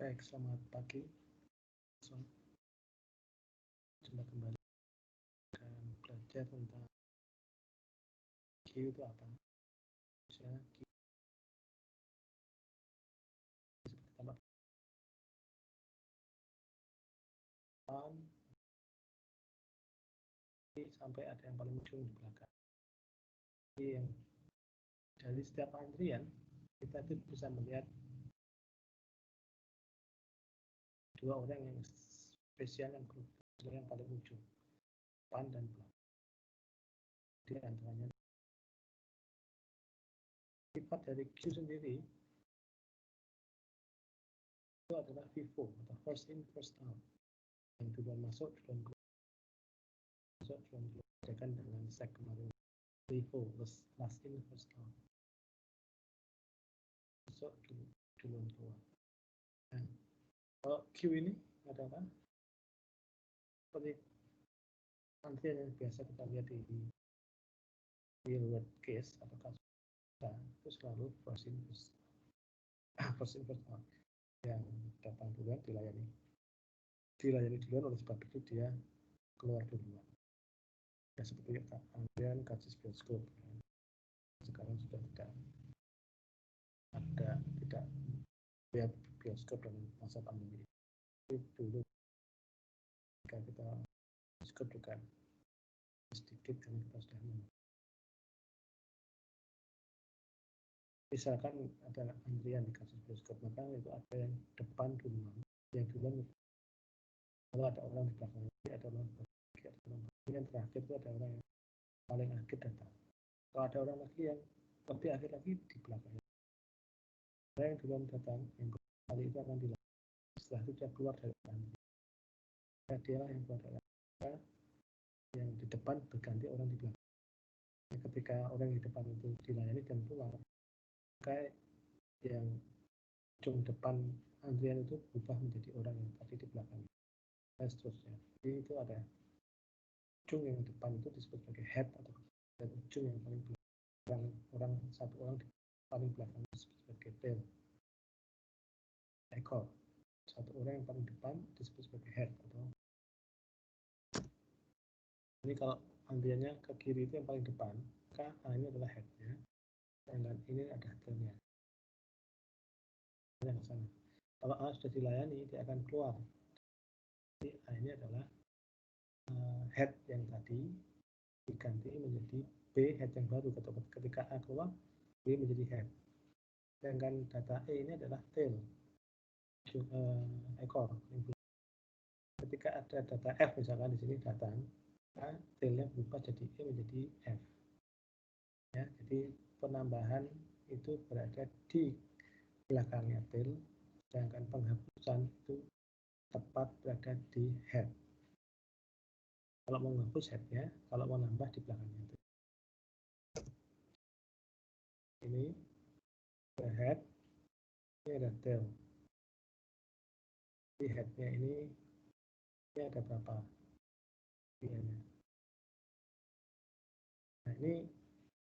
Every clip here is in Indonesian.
Baik, selamat pagi. Jumpa kembali dan belajar tentang Q itu apa. Misalnya Q seperti tambah sampai ada yang paling ujung di belakang. Jadi yang dari setiap antrian kita itu bisa melihat dua orang yang spesial yang grup yang paling ujung, depan dan belakang. Di antaranya sifat dari Q sendiri itu adalah FIFO atau first in first out. Yang duluan masuk duluan keluar, masuk duluan keluar. Bedakan dengan seg kemarin FIFO last in first out. Masuk duluan keluar. Nah, kalau Q ini adalah seperti antrian yang biasa kita lihat di real world case atau kasus kita itu selalu first in first out. Yang datang duluan dilayani duluan, oleh sebab itu dia keluar duluan. Ya seperti antrian kasus bioskop. Sekarang sudah tidak lihat bioskop dan masa pandemi. Itu dulu ketika kita bioskop juga sedikit kan kita sudah misalkan ada antrian di kasus bioskop, maka itu ada yang depan duluan, yang duluan kalau ada orang di belakang, ada orang di belakang, yang terakhir itu ada orang yang paling akhir datang. Kalau ada orang lagi yang lebih akhir lagi di belakang, orang yang duluan datang yang kali itu akan dilakukan. Setelah itu dia keluar dari antrian, dia lah yang keluar dari antrian, yang di depan berganti orang di belakang. Ketika orang di depan itu dilayani dan keluar, maka yang ujung depan antrian itu berubah menjadi orang yang tadi di belakang dan seterusnya. Jadi itu ada ujung yang depan itu disebut sebagai head, atau dan ujung yang paling belakang satu orang di paling belakang disebut sebagai tail, ekor. Satu orang yang paling depan disebut sebagai head. Atau ini kalau antriannya ke kiri itu yang paling depan, maka ini adalah headnya, dan ini ada tailnya. Yang sana. Kalau A sudah dilayani, dia akan keluar. Jadi A ini adalah head yang tadi diganti menjadi B, head yang baru. Ketika A keluar, B menjadi head. Sedangkan data E ini adalah tail, ekor. Ketika ada data F misalkan di sini datang, tailnya berubah jadi E menjadi F. Ya, jadi penambahan itu berada di belakangnya tail, sedangkan penghapusan itu tepat berada di head. Kalau mau menghapus headnya, kalau mau nambah di belakangnya itu. Ini ada head, ini ada tail. Di headnya ini ada berapa pilihannya. Nah ini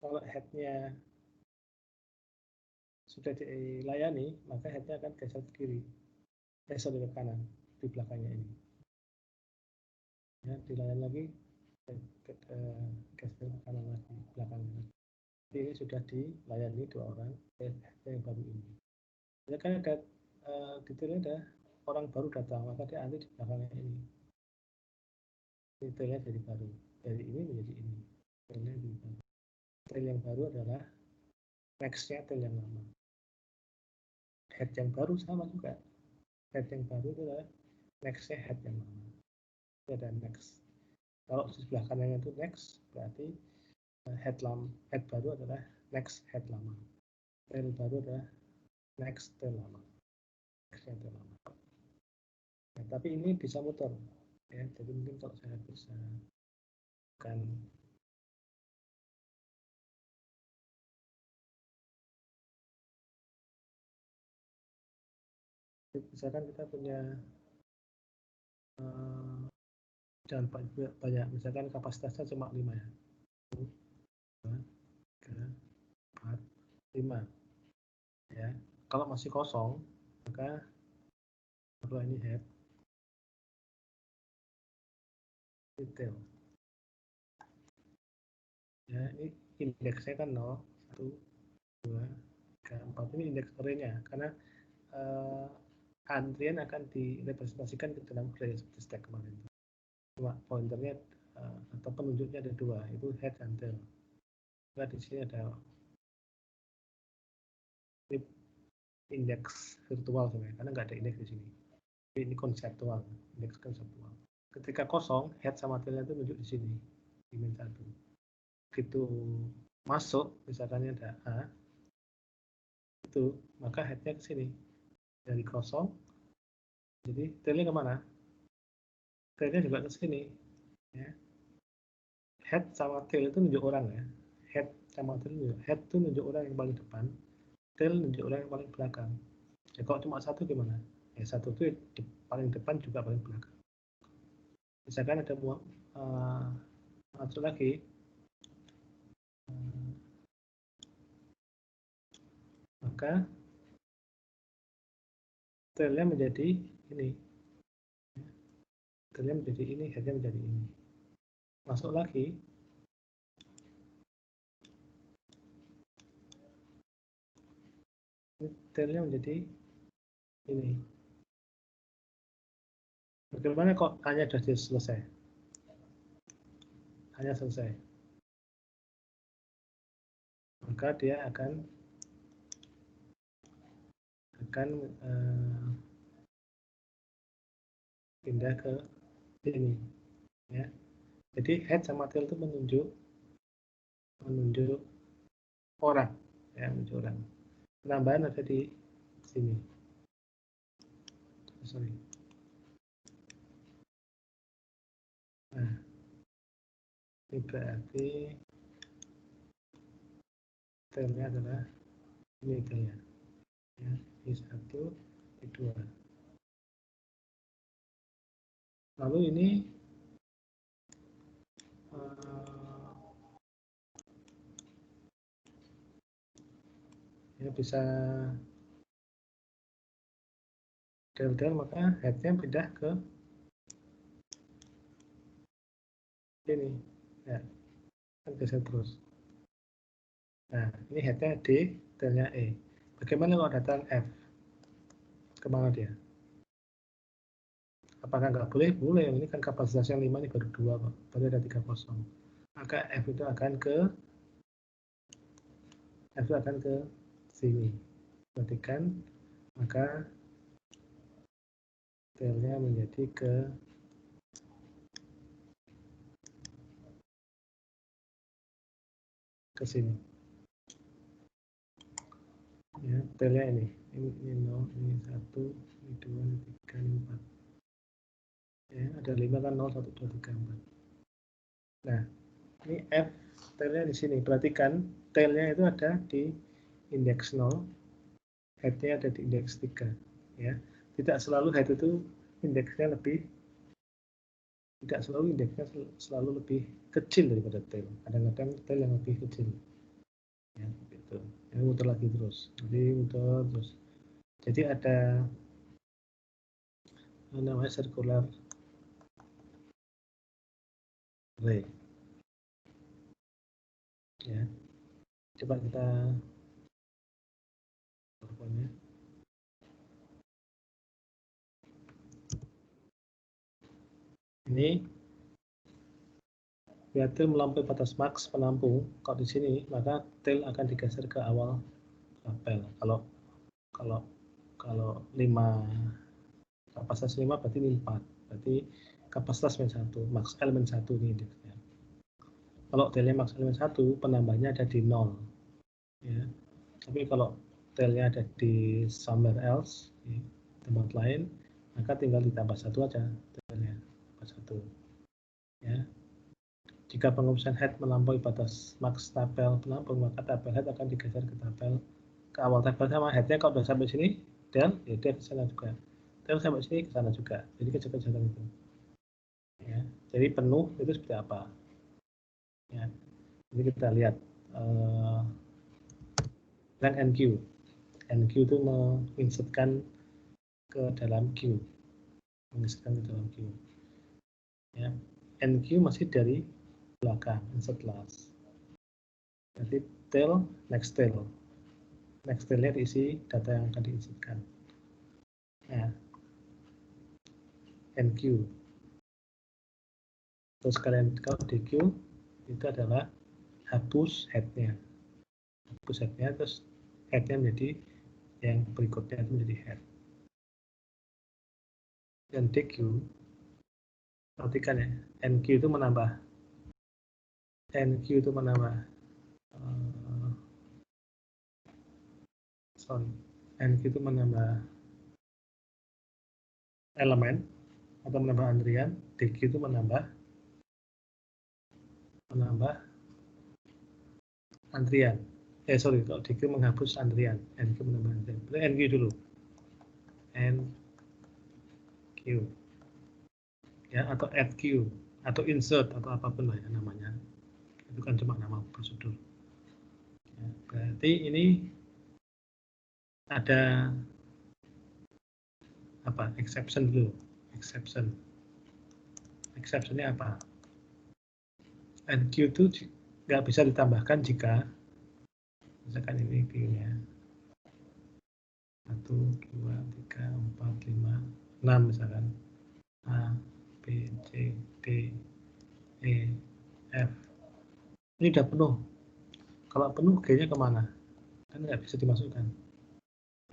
kalau headnya sudah dilayani, maka headnya akan geser ke kiri, geser ke kanan di belakangnya ini. Ya, dilayani lagi, geser ke kanan lagi, belakangnya. Jadi ini sudah dilayani dua orang, yang baru ini. Ya kan ada detailnya ada orang baru datang, maka dia antri di belakangnya ini. Detailnya jadi baru, dari ini menjadi ini. Detailnya jadi baru. Detail yang baru adalah next-nya tail yang lama. Head yang baru sama juga. Head yang baru adalah next-nya head yang lama. Itu ada next. Kalau di sebelah kanannya itu next, berarti head baru adalah next head lama. Tail baru adalah next tail lama. Next tail lama. Nah, tapi ini bisa muter. Ya, jadi mungkin kalau saya bisa kan misalkan kita punya dan banyak, misalkan kapasitasnya cuma 5 ya. 2, 3, 4, 5. Ya. Kalau masih kosong, maka Kalau ini head, detail. Ya, ini indeksnya kan 0, 1, 2, 3, 4. Ini indeks array-nya karena antrian akan direpresentasikan ke dalam array seperti stack kemarin. Cuma pointernya atau penunjuknya ada dua, itu head dan tail. Nah, di sini ada indeks virtual sebenarnya, karena nggak ada indeks di sini. Ini konseptual, indeks konseptual. Ketika kosong, head sama tailnya itu menunjuk di sini, di min 1. Begitu masuk, misalkan ada A, itu maka headnya ke sini. Dari kosong, jadi tailnya kemana? Tailnya juga ke sini. Ya. Head sama tail itu nunjuk orang ya. Head sama tail nunjuk. Head itu nunjuk orang yang paling depan, tail nunjuk orang yang paling belakang. Ya, kalau cuma satu gimana? Ya, satu itu paling depan juga paling belakang. Misalkan ada masuk lagi, maka tailnya menjadi ini. Tailnya menjadi ini, headnya menjadi ini. Masuk lagi, tailnya menjadi ini. Bagaimana kok hanya sudah selesai? Hanya selesai. Maka dia akan pindah ke sini. Ya. Jadi head sama tail itu menunjuk orang, ya, menunjuk orang. Penambahan ada di sini. Sorry. Nah, ini berarti tailnya adalah ini tailnya. Ya, ini 1, ini 2. Lalu ini ya bisa del-del, maka headnya pindah ke sini. Ya, kan geser terus. Nah, ini headnya D, tailnya E. Bagaimana kalau datang F? Kemana dia? Apakah nggak boleh? Boleh. Ini kan kapasitasnya 5, ini baru 2 kok. Baru ada 3 kosong. Maka F itu akan ke sini. Perhatikan, maka tailnya menjadi ke sini. Ya, tailnya ini 0, ini 1, ini 2, ini 3, ini 4. Ya, ada 5 kan, 0, 1, 2, 3, 4. Nah, ini F tailnya di sini. Perhatikan, tailnya itu ada di indeks 0, headnya ada di indeks 3. Ya. Tidak selalu head itu indeksnya tidak selalu indeksnya selalu lebih kecil daripada tail. Kadang-kadang tail yang lebih kecil. Ya, gitu. Ini muter lagi terus. Jadi muter terus. Jadi ada namanya circular array. Ya. Coba kita PowerPoint-nya. Ini biar tail melampaui batas max penampung. Kalau di sini maka tail akan digeser ke awal tabel. Kalau 5 kapasitas 5 berarti ini 4. Berarti kapasitas min 1, max elemen 1 ini indeksnya. Kalau tailnya max elemen 1, penambahnya ada di 0. Ya. Tapi kalau tailnya ada di somewhere else, di tempat lain, maka tinggal ditambah 1 aja tailnya, tambah 1. Ya. Jika penghapusan head melampaui batas max tabel penampung, maka tabel head akan digeser ke awal tabel sama headnya. Kalau sudah sampai sini, dan ya dia ke sana juga. Tail sampai sini ke sana juga. Jadi kejar-kejaran itu. Ya. Jadi penuh itu seperti apa? Ya. Jadi kita lihat rank NQ. NQ itu menginsertkan ke dalam queue, menginsertkan ke dalam queue. Ya, NQ masih dari belakang, insert last. Jadi tail, next tail. Next tailnya diisi data yang akan diinsertkan. Nah, NQ. Terus kalian kalau di queue itu adalah hapus headnya. Hapus headnya, terus headnya menjadi yang berikutnya itu menjadi head. Dan DQ, perhatikan ya, NQ itu menambah. NQ itu menambah. NQ itu menambah elemen atau menambah antrian. DQ itu menambah antrian. Kalau DQ menghapus antrian, NQ menambah antrian. Berarti NQ dulu. NQ. Ya, atau add queue atau insert atau apapun lah ya namanya. Itu kan cuma nama prosedur. Ya, berarti ini ada apa? Exception dulu. Exceptionnya apa? NQ itu nggak bisa ditambahkan jika misalkan ini queue-nya 1, 2, 3, 4, 5, 6 misalkan A, B, C, D, E, F. Ini udah penuh. Kalau penuh G-nya kemana? Kan nggak bisa dimasukkan.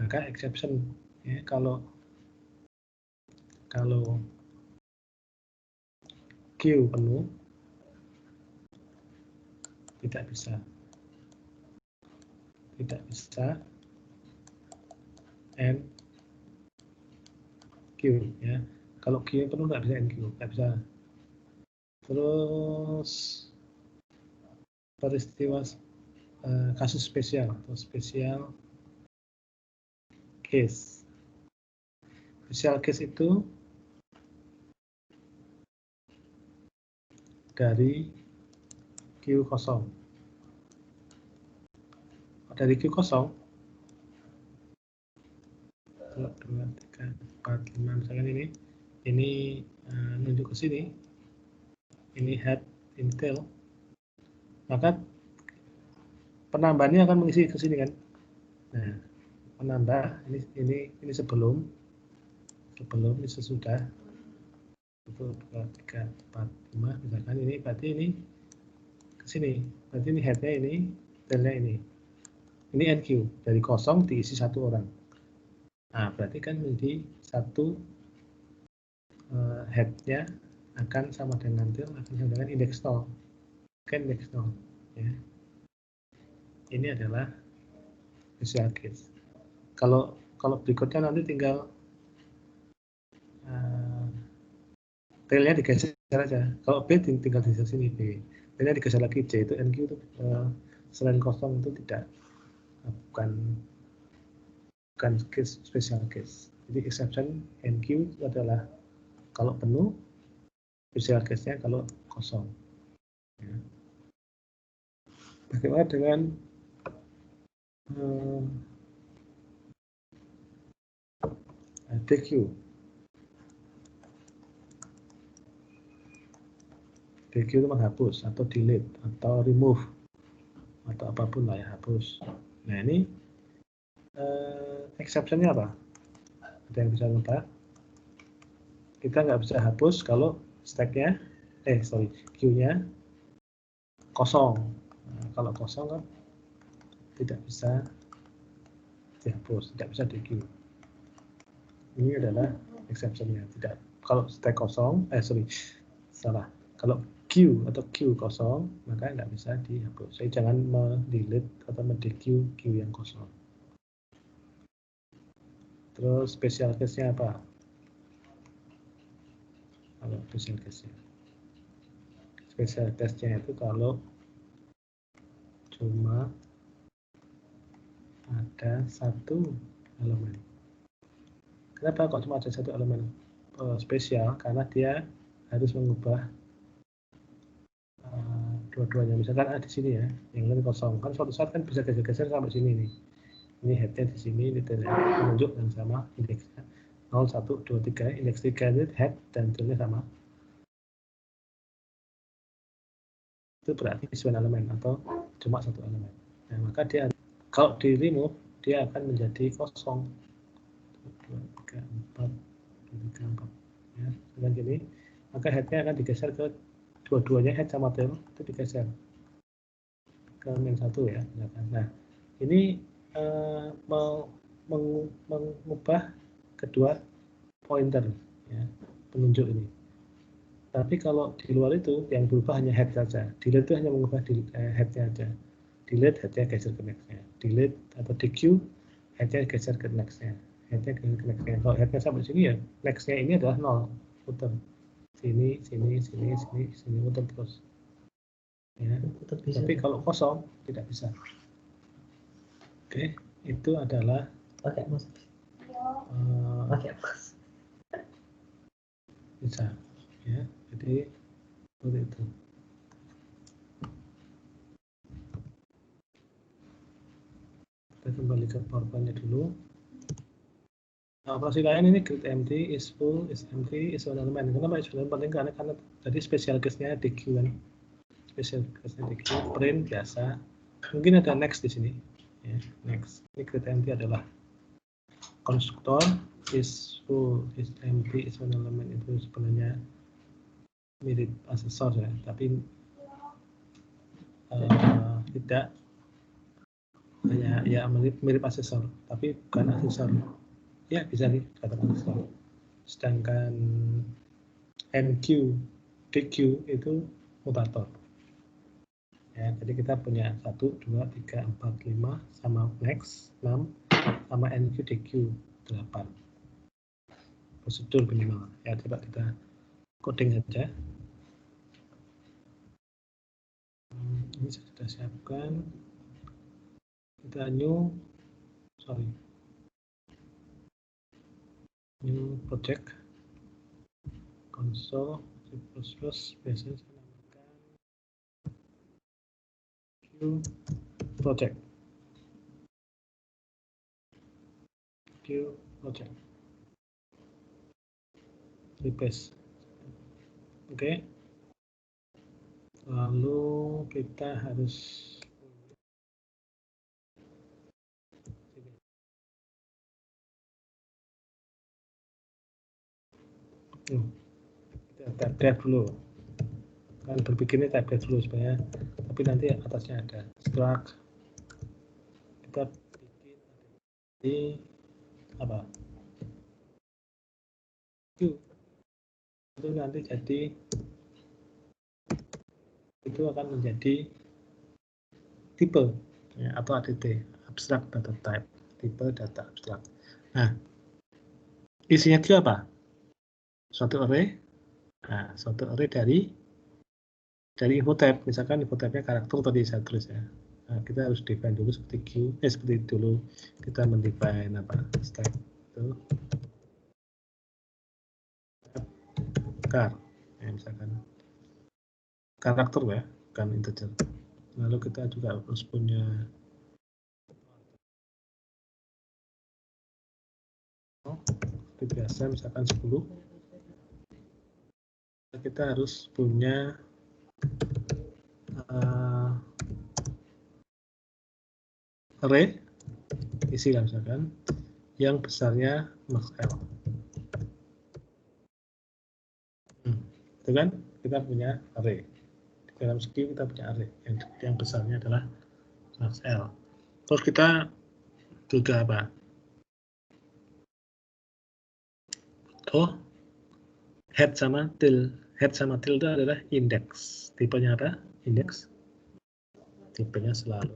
Maka exception ya, kalau queue penuh tidak bisa NQ ya. Kalau queue penuh nggak bisa NQ, nggak bisa. Terus peristiwa kasus spesial atau special case. Special case itu dari queue kosong. Dari queue kosong 1, 2, 3, 4, 5 misalkan ini nunjuk ke sini, ini head, ini tail, maka penambahannya akan mengisi ke sini kan. Nah, menambah ini sebelum ini sesudah 1, 2, 3, 4, 5 misalkan ini berarti ini ke sini, berarti ini headnya ini, tailnya ini NQ dari kosong diisi 1 orang. Nah, berarti kan menjadi 1 headnya akan sama dengan tail akan sama dengan indeks 0. Kan indeks 0 ya. Ini adalah special case. Kalau berikutnya nanti tinggal tailnya digeser aja. Kalau B tinggal di sini B. Tailnya digeser lagi C, itu NQ itu selain kosong itu bukan case, special case. Jadi exception NQ itu adalah kalau penuh, special case-nya kalau kosong. Ya. Bagaimana dengan DQ? DQ itu menghapus atau delete atau remove atau apapun lah ya, hapus. Nah ini exception-nya apa? Ada yang bisa lupa? Kita nggak bisa hapus kalau stack-nya, queue-nya kosong. Nah, kalau kosong kan tidak bisa dihapus, tidak bisa di queue. Ini adalah exception-nya. Tidak. Kalau stack kosong, salah. Kalau queue atau queue kosong, maka nggak bisa dihapus. Jadi jangan mendelete atau mendequeue queue yang kosong. Terus special case-nya apa? Kalau special case-nya. Special case-nya itu kalau cuma ada 1 elemen. Kenapa kok cuma ada 1 elemen spesial? Karena dia harus mengubah dua-duanya. Misalkan ada di sini ya, yang lain kosong. Kan suatu saat kan bisa geser-geser sampai sini nih. Ini headnya di sini, ini tailnya menunjuk yang sama indeksnya. 0, 1, 2, 3, indeks 3 itu head dan tailnya sama. Itu berarti one elemen atau cuma satu elemen. Nah, maka dia kalau di remove dia akan menjadi kosong. 2, 3, 4, 2, 3, 4. Ya, dengan gini, maka headnya akan digeser ke dua-duanya, head sama tail itu digeser ke min 1 ya. Nah, ini mengubah kedua pointer ya, penunjuk ini. Tapi kalau di luar itu yang berubah hanya head saja. Delete itu hanya mengubah headnya aja. Delete headnya geser ke nextnya. Delete atau DQ headnya geser ke nextnya. Headnya geser ke nextnya. Kalau headnya sampai sini ya nextnya ini adalah 0, putar. Sini, sini, sini, sini, sini, putar terus. Ya. Tapi kalau kosong tidak bisa. Oke, itu adalah pakai mouse. Bisa ya, jadi seperti itu. Kita kembali ke PowerPoint-nya dulu. Operasi lain ini grid empty, is full, is empty, is one element. Kenapa is one element penting? Karena tadi special case-nya DQ kan. Special case-nya DQ, print biasa. Mungkin ada next di sini. Ya, next. Ini grid empty adalah konstruktor, is full, is empty, is one element itu sebenarnya mirip asesor ya, tapi tidak ya mirip asesor, tapi bukan asesor. Ya bisa dikatakan asesor. Sedangkan NQ, DQ itu mutator. Ya, jadi kita punya 1, 2, 3, 4, 5 sama next 6 sama NQ, DQ 8. Prosedur minimal. Ya coba kita coding aja. Ini sudah siapkan. Kita new project console C++ biasanya saya namakan Q project replace. Oke. Lalu kita harus kita tab dulu kan, berpikirnya tab dulu supaya, tapi nanti atasnya ada struct. Kita bikin di apa Q itu nanti jadi itu akan menjadi tipe ya, atau ADT, abstract data type, tipe data abstract. Nah, isinya Q apa? Suatu array. Nah, suatu array dari info tab, misalkan info tabnya karakter tadi saya tulis ya. Nah, kita harus define dulu seperti Q, seperti dulu kita mendefine apa stack itu char, ya, misalkan karakter ya, bukan integer. Lalu kita juga harus punya seperti biasa, misalkan 10. Kita harus punya array isi lah misalkan yang besarnya max L. Itu kan kita punya array. Di dalam segi kita punya array yang besarnya adalah max L. Terus kita juga apa? Head sama tail. Head sama tail itu adalah indeks. Tipenya apa? Indeks. Tipenya selalu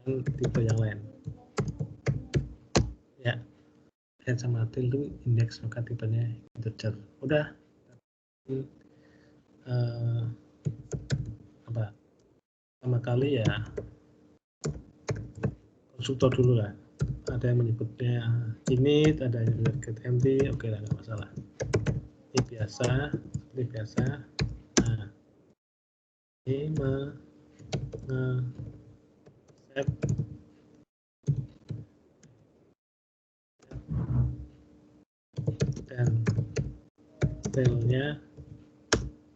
jangan tipe yang lain. Ya, head sama tail itu indeks, maka tipenya integer. Udah. Apa? Pertama kali ya konstruktor dulu lah. Ada yang menyebutnya init, ada yang menyebut empty, oke lah, nggak masalah. Ini biasa, seperti biasa. Nah, ini set dan tailnya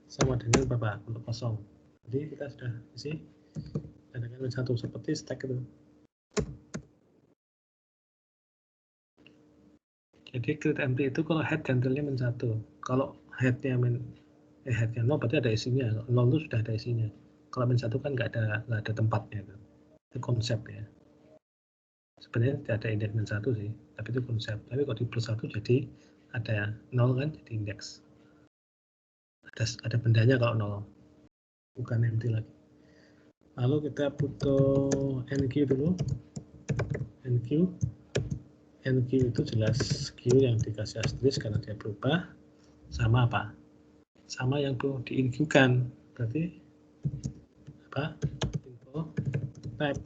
sama dengan berapa? Untuk kosong. Jadi kita sudah isi dengan satu seperti stack itu. Jadi create empty itu kalau head dan tailnya min 1. Kalau headnya headnya 0 berarti ada isinya. 0 itu sudah ada isinya. Kalau min 1 kan nggak ada tempatnya itu. Itu konsep ya. Sebenarnya tidak ada indeks min 1 sih, tapi itu konsep. Tapi kalau di plus 1 jadi ada 0 kan, jadi indeks. Ada bendanya kalau 0, bukan empty lagi. Lalu kita butuh NQ dulu. NQ itu jelas Q yang dikasih asterisk karena dia berubah, sama apa? Sama yang perlu di-INQ-kan. Berarti apa? Info type.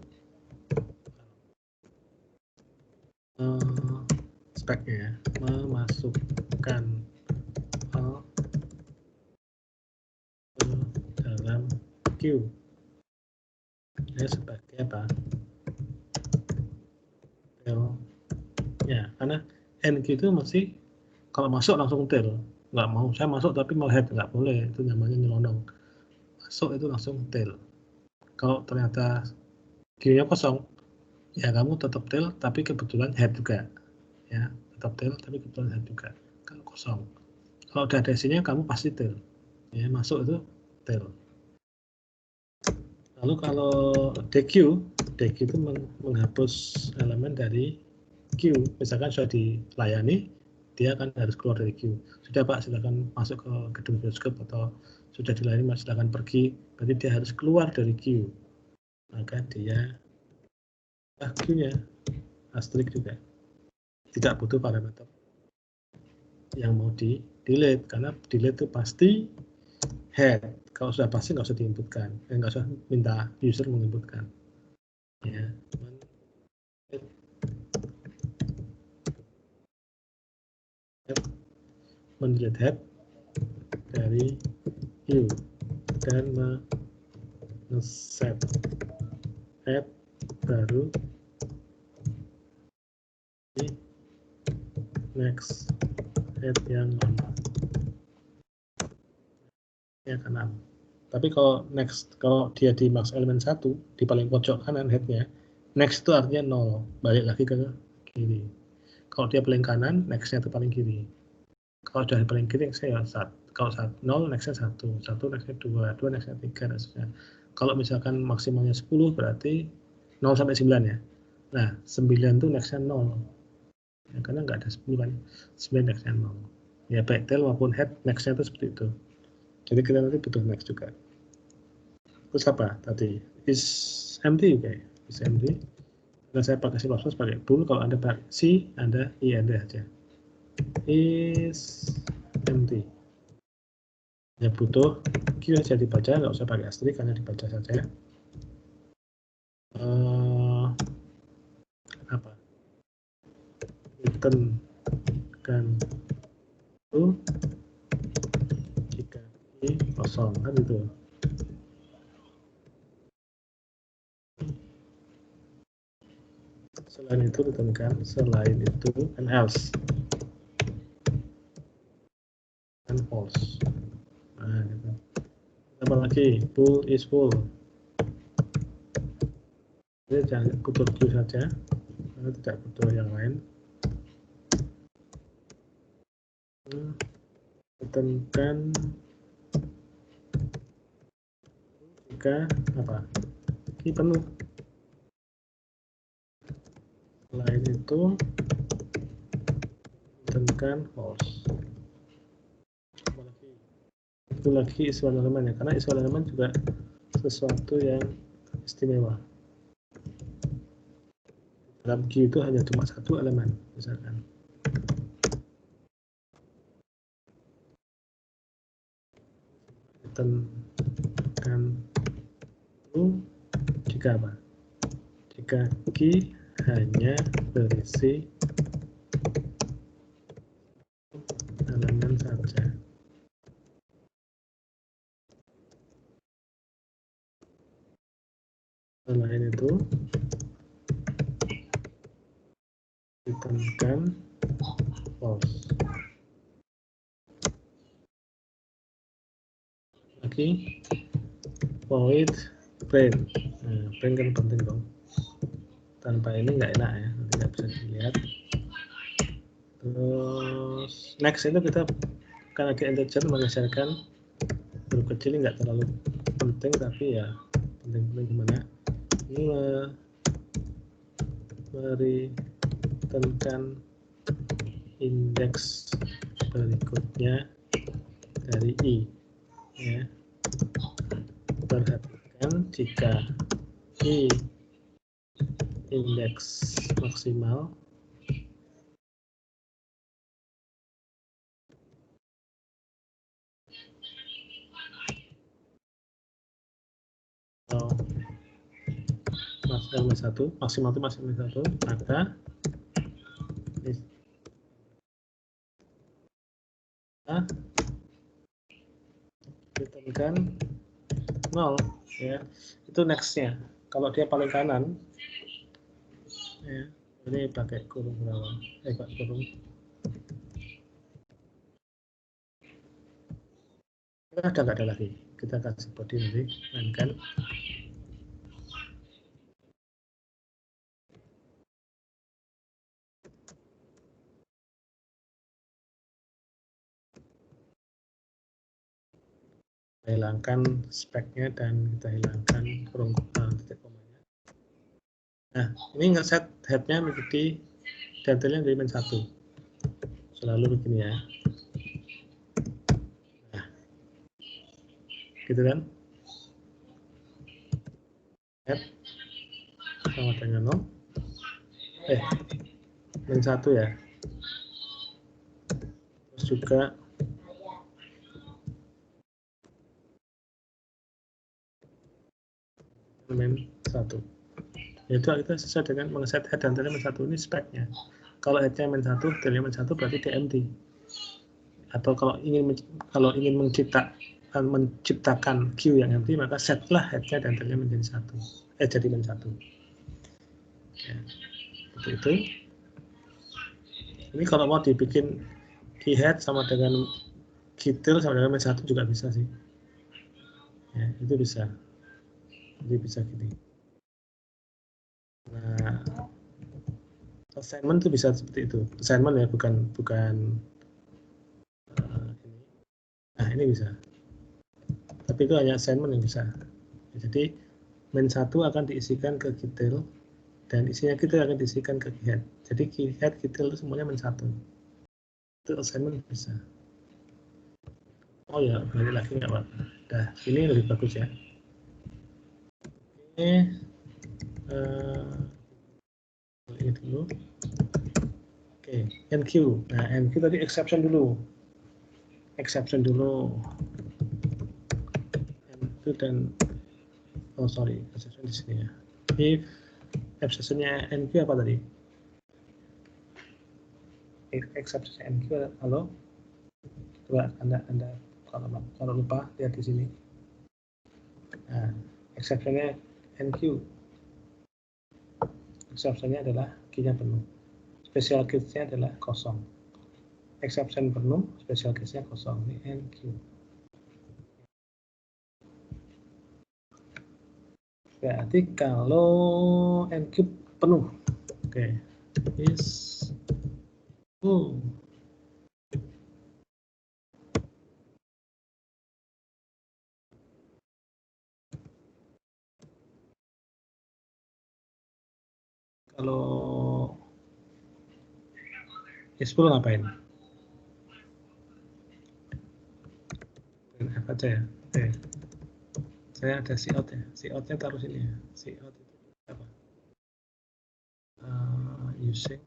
Speknya ya, memasukkan file ke dalam Q. Ya, sebagai apa? Ya, karena NQ itu masih kalau masuk langsung tail. Nggak mau, saya masuk tapi mau head, nggak boleh. Itu namanya nyelonong. Masuk itu langsung tail. Kalau ternyata Q-nya kosong, ya kamu tetap tail tapi kebetulan head juga. Ya, tetap tail tapi kebetulan head juga. Kalau kosong. Kalau udah ada isinya, kamu pasti tail. Ya, masuk itu tail. Lalu kalau DQ itu menghapus elemen dari Q. Misalkan sudah dilayani, dia akan harus keluar dari Q. Sudah Pak, silakan masuk ke gedung bioskop atau sudah dilayani, silakan pergi. Berarti dia harus keluar dari Q. Maka dia Q-nya asterisk juga. Tidak butuh parameter yang mau di delete, karena delete itu pasti head. Kalau sudah pasti nggak usah diinputkan, nggak usah minta user menginputkan. Ya, mendelete head dari Q dan men-set head baru di next head yang lama. Ya kan. Tapi kalau next, kalau dia di max elemen 1 di paling pojok kanan headnya, next itu artinya 0, balik lagi ke kiri. Kalau dia paling kanan, nextnya itu paling kiri. Kalau sudah paling kiri, saya 1. Kalau 0, nextnya 1, 1 nextnya 2, 2 nextnya 3, dan sebagainya. Kalau misalkan maksimalnya 10, berarti 0 sampai 9 ya. Nah, 9 itu nextnya 0. Ya, karena nggak ada 10 kan, 9 nextnya 0. Ya, baik tail maupun head, nextnya itu seperti itu. Jadi kita nanti butuh next juga. Terus apa tadi? Is empty juga ya? Is empty. Karena saya pakai C++ pakai bool, kalau Anda pakai C, Anda IND aja. Is empty. Ya butuh Q saja dibaca, nggak usah pakai asterisk, karena dibaca saja. Apa? Return kan itu jika I kosong, kan itu. Selain itu ditentukan, selain itu and else and false. Nah, gitu. Apa lagi? Bool is full. Jadi jangan butuh Q saja, karena tidak butuh yang lain. Tekankan jika apa? Ini penuh. Selain itu, tekankan false. Itu lagi isuan elemen ya, karena isuan elemen juga sesuatu yang istimewa. Dalam Q itu hanya cuma satu elemen, misalkan. Tekankan jika apa? Jika Q hanya berisi elemen saja. Selain itu, ditemukan false. lagi void print. Nah, print kan penting dong. Tanpa ini nggak enak ya, nanti nggak bisa dilihat. Terus next itu kita karena ke integer mengeserkan huruf kecil ini nggak terlalu penting, tapi ya penting-penting gimana ini mereturnkan indeks berikutnya dari i ya. Perhatikan jika i indeks maksimal atau maksimal itu masih satu, maka returnkan 0 ya. Itu nextnya. Kalau dia paling kanan ya, ini pakai kurung bawah, kurung. Ada nggak ada lagi? Kita kasih body nanti mainkan. Kita hilangkan speknya dan kita hilangkan kurung titik komanya. Nah, ini nge-set headnya menjadi detailnya dari -1. Selalu begini ya. Nah, gitu kan? Head sama dengan 0. -1 ya. Terus juga -1. Yaitu kita sesuai dengan meng-set head dan tail -1 ini speknya. Kalau headnya -1, tailnya -1 berarti dia empty. Atau kalau ingin menciptakan queue yang empty, maka setlah headnya dan tailnya menjadi jadi -1. Ya, seperti itu. Ini kalau mau dibikin key head sama dengan key tail sama dengan -1 juga bisa sih. Ya, itu bisa. Jadi bisa gini. Nah, assignment itu bisa seperti itu. Assignment ya, bukan ini. Nah, ini bisa. Tapi itu hanya assignment yang bisa. Jadi -1 akan diisikan ke key tail dan isinya key tail akan diisikan ke key head. Jadi key head, key tail itu semuanya -1. Itu assignment bisa. Oh ya, balik lagi nggak apa-apa. Nah, ini lebih bagus ya. Ini ini dulu. Oke, NQ. Nah, NQ tadi exception dulu. Exception NQ dan exception di sini ya. If exceptionnya NQ apa tadi? If exceptionnya NQ, halo? Coba Anda kalau lupa lihat di sini. Nah, exceptionnya NQ. Exceptionnya adalah key-nya penuh. Special case-nya adalah kosong. Exception penuh, special case-nya kosong. Ini NQ. Berarti kalau NQ penuh, oke, is full. Kalau is full ngapain? F aja ya. Oke. Saya ada cout ya. Cout-nya taruh sini ya. Cout itu apa? Using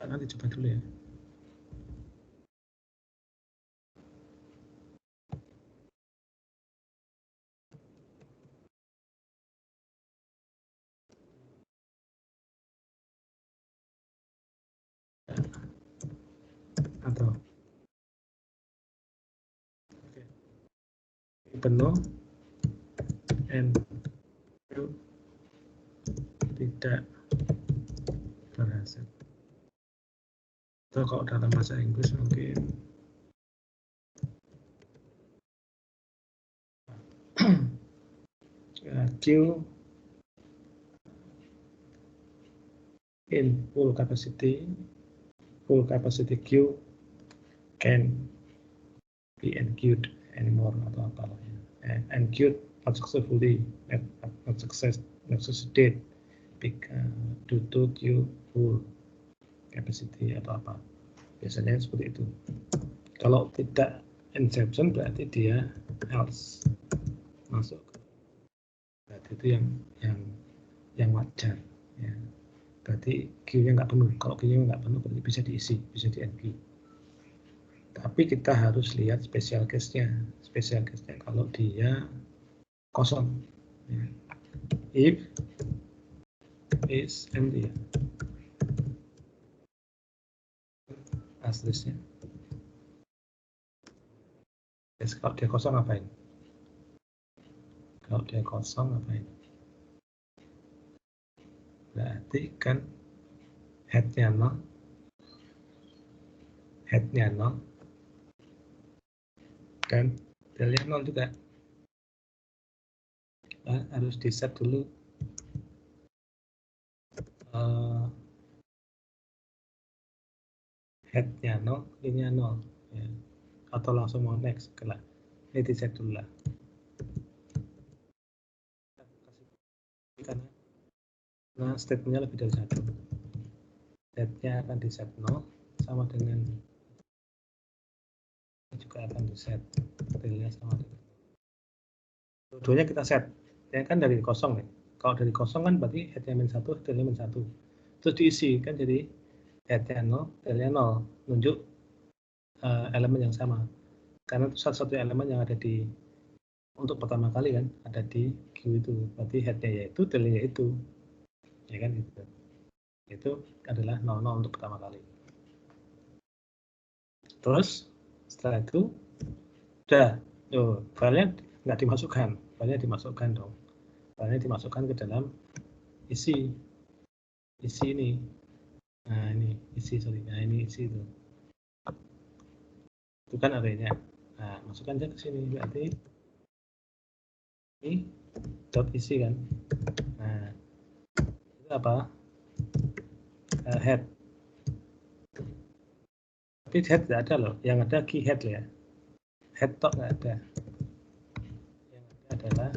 nanti coba dulu ya. Atau oke. Penuh and tidak berhasil. Atau kalau dalam bahasa Inggris mungkin Q in full capacity Q can be enqueued anymore atau apalah ya. Enqueued not successfully, not succeeded due to Q full capacity atau apa. Biasanya seperti itu. Kalau tidak inception berarti dia else masuk. Berarti itu yang wajar. Ya. Berarti Q-nya nggak penuh. Kalau Q-nya nggak penuh berarti bisa diisi, bisa di NQ. Tapi kita harus lihat special case-nya. Special case-nya kalau dia kosong. Ya. If is empty ya. Aslisnya. Yes, kalau dia kosong ngapain? Kalau dia kosong ngapain? Berarti kan head-nya 0. Head-nya 0. Dan tail-nya 0 juga. Nah, harus di set dulu head-nya 0, ini 0 ya. Atau langsung mau next lah. Ini di set dulu lah. Karena statementnya lebih dari 1. Head-nya akan di set 0 sama dengan juga akan di set tail-nya sama dengan. Dua-duanya kita set. Ya kan dari kosong nih. Kalau dari kosong kan berarti head-nya -1, tail-nya -1. Terus diisi kan jadi head-nya 0, tail-nya 0. Nunjuk elemen yang sama. Karena itu satu-satu elemen yang ada di untuk pertama kali kan ada di Q itu. Berarti head-nya yaitu, tail-nya yaitu. Ya kan gitu. Itu adalah 00 untuk pertama kali. Terus setelah itu udah filenya nggak dimasukkan, filenya dimasukkan dong. Filenya dimasukkan ke dalam isi ini. Nah ini isi, nah ini isi itu. Itu kan arraynya. Nah masukkan aja ke sini berarti ini dot isi kan. Nah itu apa? Head. Tapi head tidak ada loh, yang ada key head ya. Head tok nggak ada. Yang ada adalah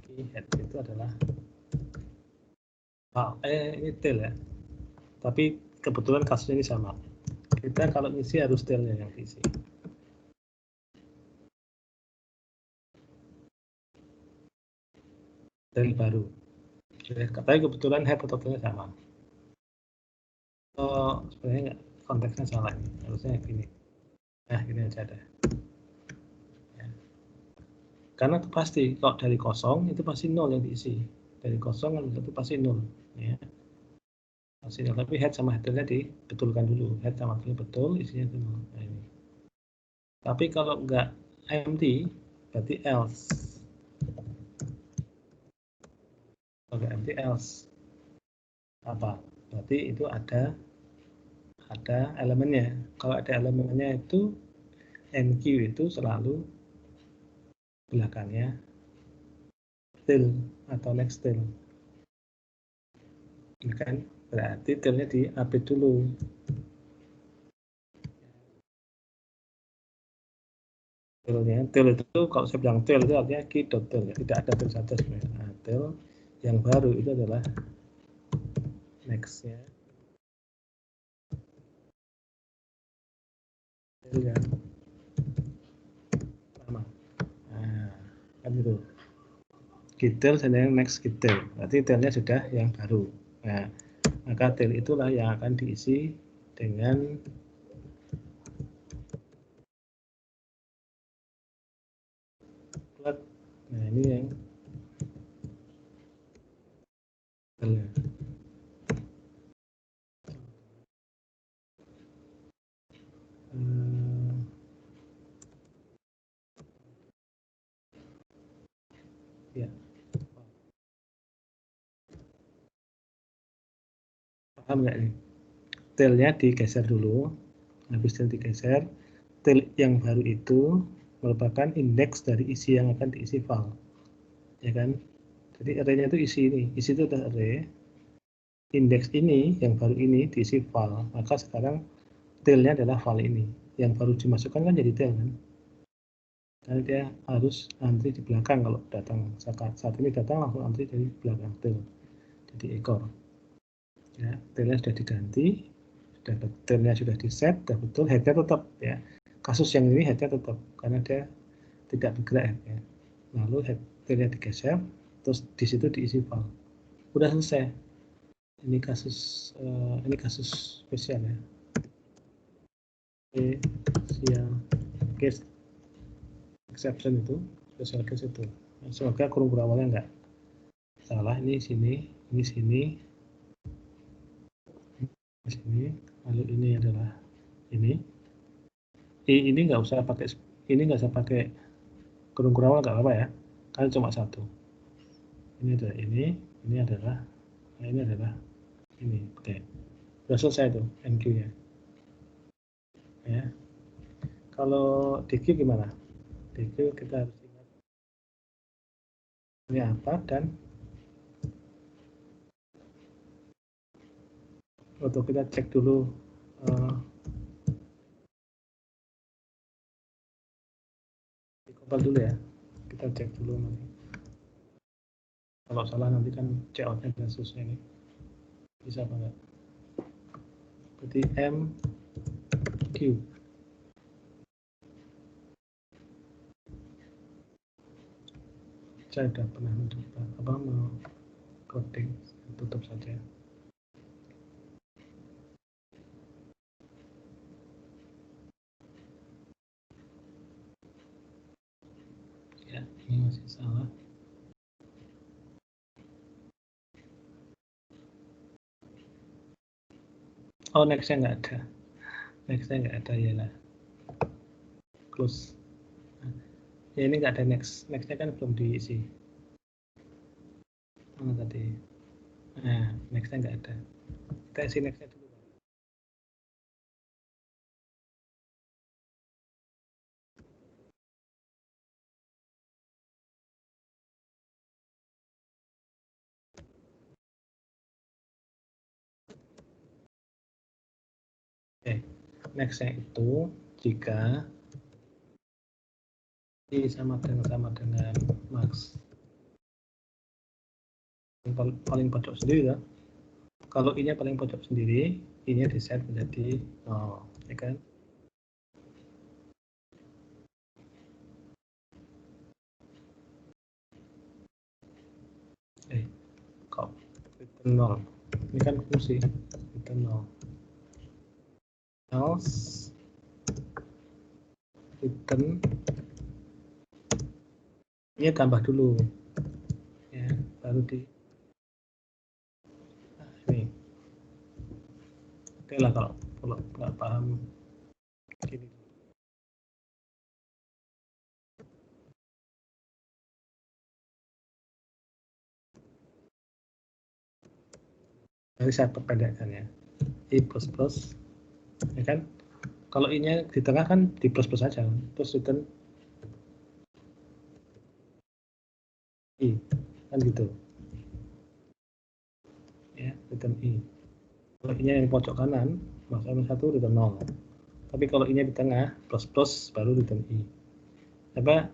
key head itu adalah ini tail ya. Tapi kebetulan kasusnya ini sama. Kita kalau ngisi harus tailnya yang diisi. Tail baru. Tapi kebetulan head atau tailnya sama. Oh, sebenarnya nggak, konteksnya salah ini. Harusnya gini. Nah, ini aja ada. Ya. Karena itu pasti kalau dari kosong itu pasti 0 yang diisi. Dari kosong itu pasti 0. Ya. Pasti 0. Tapi head sama tailnya dibetulkan dulu. Head sama tailnya betul, isinya itu 0. Nah, ini. Tapi kalau nggak empty, berarti else. Kalau nggak empty, else. Apa? Berarti itu ada elemennya. Kalau ada elemennya itu NQ itu selalu belakangnya tail atau next tail. Ini kan berarti tailnya di update dulu. Tail itu kalau saya bilang tail itu artinya key dot tail ya. Tidak ada tail saja sebenarnya. Nah, tail yang baru itu adalah next-nya. Tail yang lama. Nah, kan gitu. Detail dan yang next detail. Berarti tailnya sudah yang baru. Nah, maka tail itulah yang akan diisi dengan plat. Nah, ini yang tailnya. Ya. Paham nggak nih? Tailnya digeser dulu, habis itu digeser. Tail yang baru itu merupakan indeks dari isi yang akan diisi file, ya kan? Jadi array-nya itu isi ini, isi itu adalah array. Indeks ini yang baru ini diisi file, maka sekarang tailnya adalah file ini. Yang baru dimasukkan kan jadi tail kan? Karena dia harus antri di belakang kalau datang. Saat ini datang langsung antri dari belakang tail, jadi ekor. Ya, tailnya sudah diganti, tailnya sudah di set, sudah betul, headnya tetap ya. Kasus yang ini headnya tetap karena dia tidak bergerak ya. Lalu tailnya digeser, terus di situ diisi file. Udah selesai. Ini kasus spesial ya. Spesial case exception itu, special case itu. Semoga kurung awalnya enggak salah. Ini sini, ini sini, sini. Lalu ini adalah ini. Ini nggak usah pakai kurung awal nggak apa-apa ya. Kan cuma satu. Ini adalah ini adalah, nah ini adalah ini. Oke. Sudah selesai tuh NQ-nya. Ya. Kalau DQ gimana? DQ kita harus ingat ini apa dan untuk kita cek dulu dikompil dulu ya. Kita cek dulu nanti. Kalau salah nanti kan check out-nya dengan susah ini. Bisa apa enggak? Berarti MQ. Saya sudah pernah mencoba mau coding, tutup saja. Ya, ini masih salah. Oh, next-nya nggak ada. Next-nya nggak ada ya lah. Close. Ya ini nggak ada next. Next-nya kan belum diisi. Mana tadi? Nah, next-nya nggak ada. Kita isi next-nya dulu. Oke, next-nya itu jika I sama dengan max. Paling pojok sendiri ya. Kalau I-nya paling pojok sendiri, I-nya di set menjadi 0, ya kan? Kok return 0? Ini kan fungsi return 0. Else return ini tambah dulu ya, baru di ini. Oke lah kalau nggak paham gini. Jadi saya perpendekkan ya. I plus plus, ya kan? Kalau I-nya di tengah kan di plus plus saja, terus return I, kan gitu. Ya, return I. Kalau I-nya yang pojok kanan, maka satu return 0. Tapi kalau I-nya di tengah, plus plus baru return I. Apa?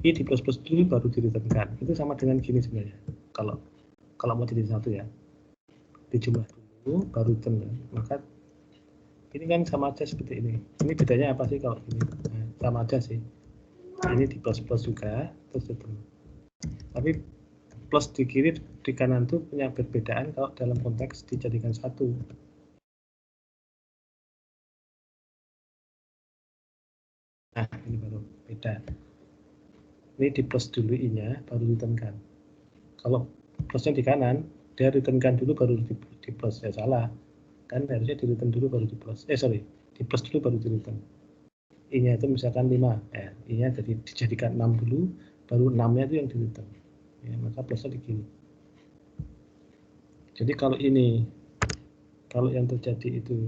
I di plus plus dulu baru di return-kan. Itu sama dengan gini sebenarnya. Kalau mau jadi satu ya, dijumlah dulu baru return kan. Maka ini kan sama aja seperti ini. Ini bedanya apa sih kalau ini? Nah, sama aja sih. Ini di plus plus juga, terus return. Tapi plus di kiri di kanan tuh punya perbedaan kalau dalam konteks dijadikan satu. Nah, ini baru beda. Ini di plus dulu I-nya, baru return-kan. Kalau plusnya di kanan, dia return-kan dulu baru di plus. Ya salah. Kan harusnya di return dulu baru di plus. Di plus dulu baru di return. I-nya itu misalkan 5. I-nya jadi dijadikan 6 dulu, baru 6-nya itu yang di return. Ya, maka plusnya di kiri. Jadi kalau ini Kalau yang terjadi itu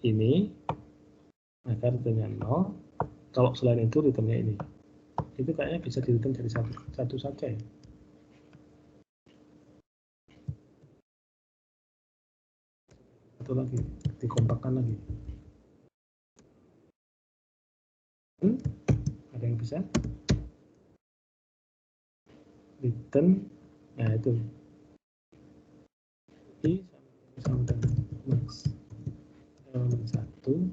ini, maka returnnya 0. Kalau selain itu returnnya ini. Itu kayaknya bisa di return dari satu saja ya. Satu lagi, dikompakkan lagi. Ada yang bisa? Return, nah itu. I sama dengan max elemen 1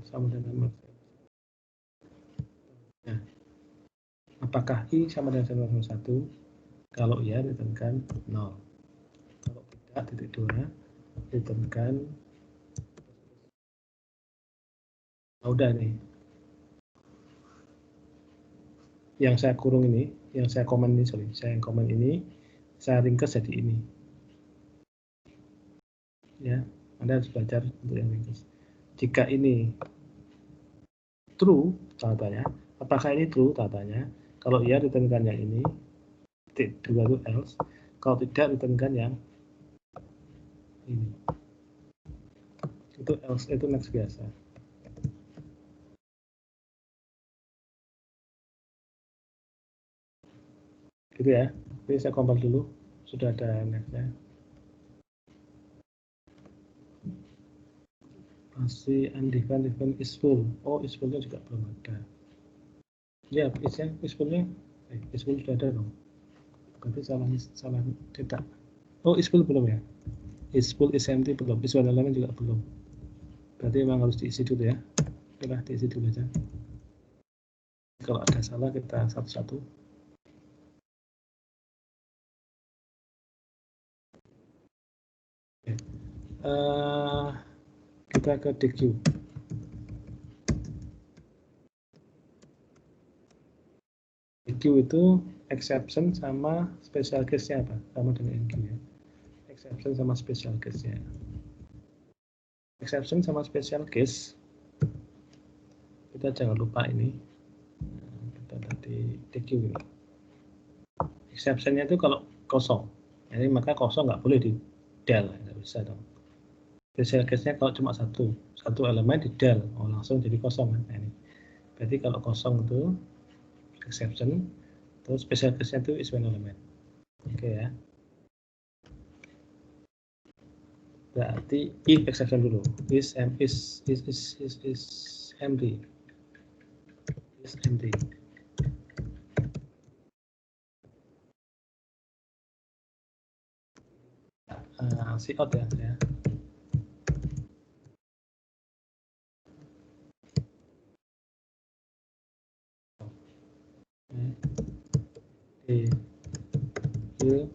sama dengan max. Nah, apakah I sama dengan 1? Kalau iya, returnkan 0. Kalau tidak, titik 2, returnkan. Oh, udah nih. Yang saya kurung ini, yang saya komen ini, saya yang komen ini, saya ringkas jadi ini. Ya, Anda harus belajar untuk yang ringkas. Jika ini true, tandanya, apakah ini true, tandanya? Kalau iya, returnkan yang ini. Titik 2 itu else. Kalau tidak, returnkan yang ini. Itu else, itu next biasa. Gitu ya. Jadi saya compile dulu. Sudah ada nextnya. Masih undefined is full. Oh, is full-nya juga belum ada. Ya, is full-nya is full sudah ada dong. Berarti salah cetak. Oh, is full belum ya? Is full, is empty belum. Is one element juga belum. Berarti memang harus diisi dulu ya. Oke lah, diisi dulu aja. Kalau ada salah kita satu-satu. Oke. Kita ke DQ. DQ itu exception sama special case-nya apa? Sama dengan NQ ya. Exception sama special case-nya. Exception sama special case. Kita jangan lupa ini. Kita tadi DQ ini. Exception-nya itu kalau kosong. Jadi maka kosong nggak boleh di del, nggak bisa dong. Special case-nya kalau cuma satu elemen di del, oh langsung jadi kosong kan. Nah, ini. Berarti kalau kosong itu exception, terus special case-nya itu is one element. Oke ya. Berarti if exception dulu, is empty, is empty. Si out ya. Itu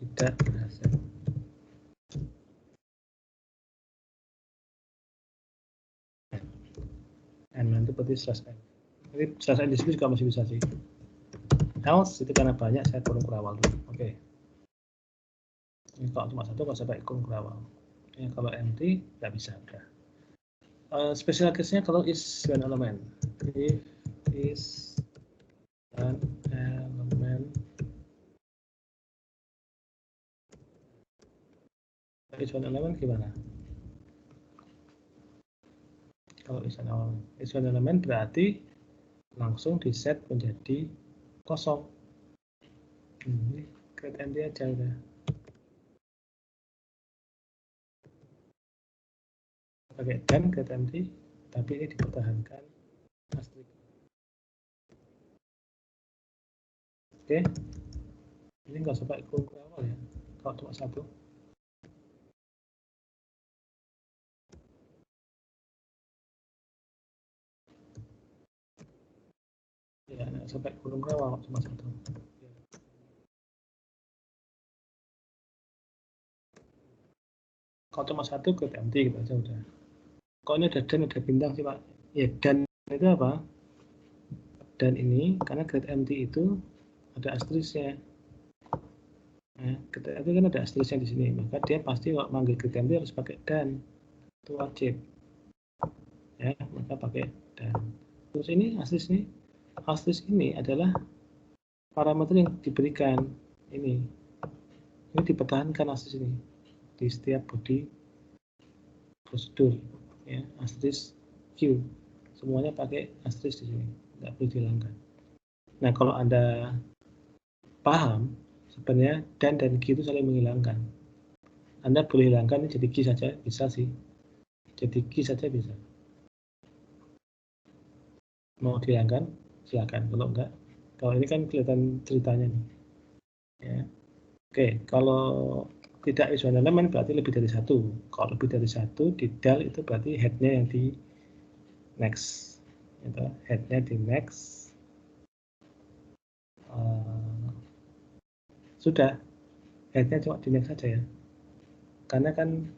tidak berhasil. N itu berarti slash n. Jadi slash n di sini juga masih bisa sih. Else itu karena banyak saya kurung ke awal dulu. Oke. Ini kalau cuma satu nggak usah pakai kurung ke awal. Ini kalau empty nggak bisa udah. Special case-nya kalau is one element. If is an element, is one element gimana? Kalau is one element berarti langsung di set menjadi kosong. Ini create empty aja udah. Pakai dan create empty, tapi ini dipertahankan asterisk. Oke, ini nggak usah pakai kurung ke awal ya. Kalau cuma satu. Ya, nggak usah pakai kurung ke awal cuma satu. Kalau cuma satu create empty gitu aja udah. Kok ini ada dan ada bintang sih Pak? Ya dan itu apa? Dan ini karena create empty itu ada asterisknya. Nah, ketika itu kan ada asterisknya di sini, maka dia pasti kalau manggil getMT harus pakai dan, itu wajib. Ya, maka pakai dan. Terus ini asterisk ini adalah parameter yang diberikan ini dipertahankan asterisk ini di setiap body prosedur, ya, asterisk Q semuanya pakai asterisk di sini, nggak boleh dihilangkan. Nah, kalau Anda paham sebenarnya dan Q itu saling menghilangkan. Anda boleh hilangkan jadi Q saja, bisa sih, jadi Q saja bisa. Mau dihilangkan silakan, kalau enggak, kalau ini kan kelihatan ceritanya nih, ya. Oke, kalau tidak visual elemen berarti lebih dari satu. Kalau lebih dari satu di del itu berarti headnya yang di next, gitu. Headnya di next. Sudah, headnya cuma di next saja ya, karena kan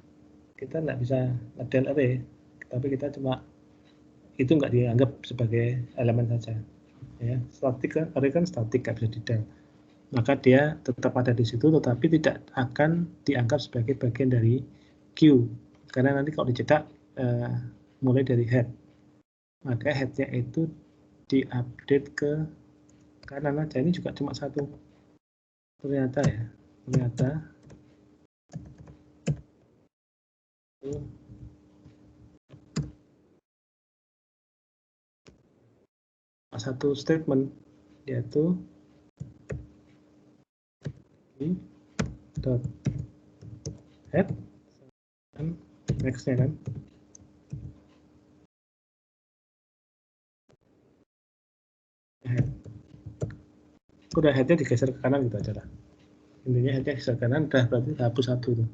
kita nggak bisa ngedel array, tapi kita cuma itu nggak dianggap sebagai elemen saja, ya. Statik kan, array kan statik, nggak bisa di del, maka dia tetap ada di situ, tetapi tidak akan dianggap sebagai bagian dari Q, karena nanti kalau dicetak mulai dari head, maka headnya itu diupdate ke kanan aja. Ini juga cuma satu ternyata ya, ternyata satu statement, yaitu dot head dan next-nya kan. Head. Udah headnya digeser ke kanan gitu aja lah. Intinya headnya geser ke kanan, udah berarti hapus satu tuh.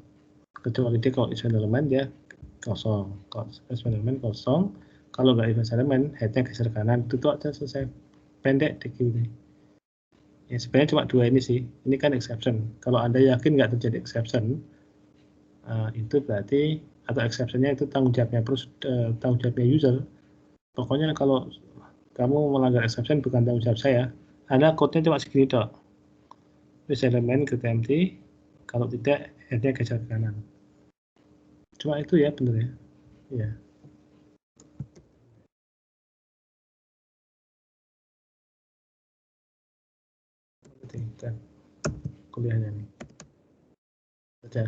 Kecuali dia kalau event elemen dia kosong. Kalau event elemen kosong, kalau nggak event elemen headnya geser ke kanan, itu tuh aja selesai. Pendek DQ ini. Ya sebenarnya cuma dua ini sih. Ini kan exception. Kalau Anda yakin nggak terjadi exception, itu berarti, atau exceptionnya itu tanggung jawabnya user. Pokoknya kalau kamu melanggar exception bukan tanggung jawab saya. Anda code-nya cuma segini dok. Terus elemen getMT, kalau tidak headnya geser ke kanan. Cuma itu ya bener ya. Ya. Kita kuliahnya nih. Baca.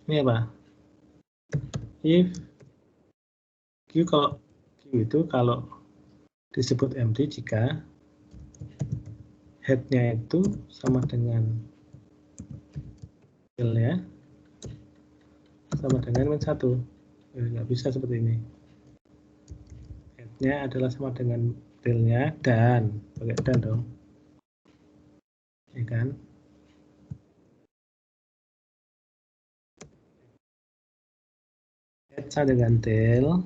Ini apa? If Q itu kalau disebut empty jika headnya itu sama dengan tailnya sama dengan min 1. Nggak bisa seperti ini. Headnya adalah sama dengan tailnya dan pakai dan dong, ya kan? Head sama dengan tail,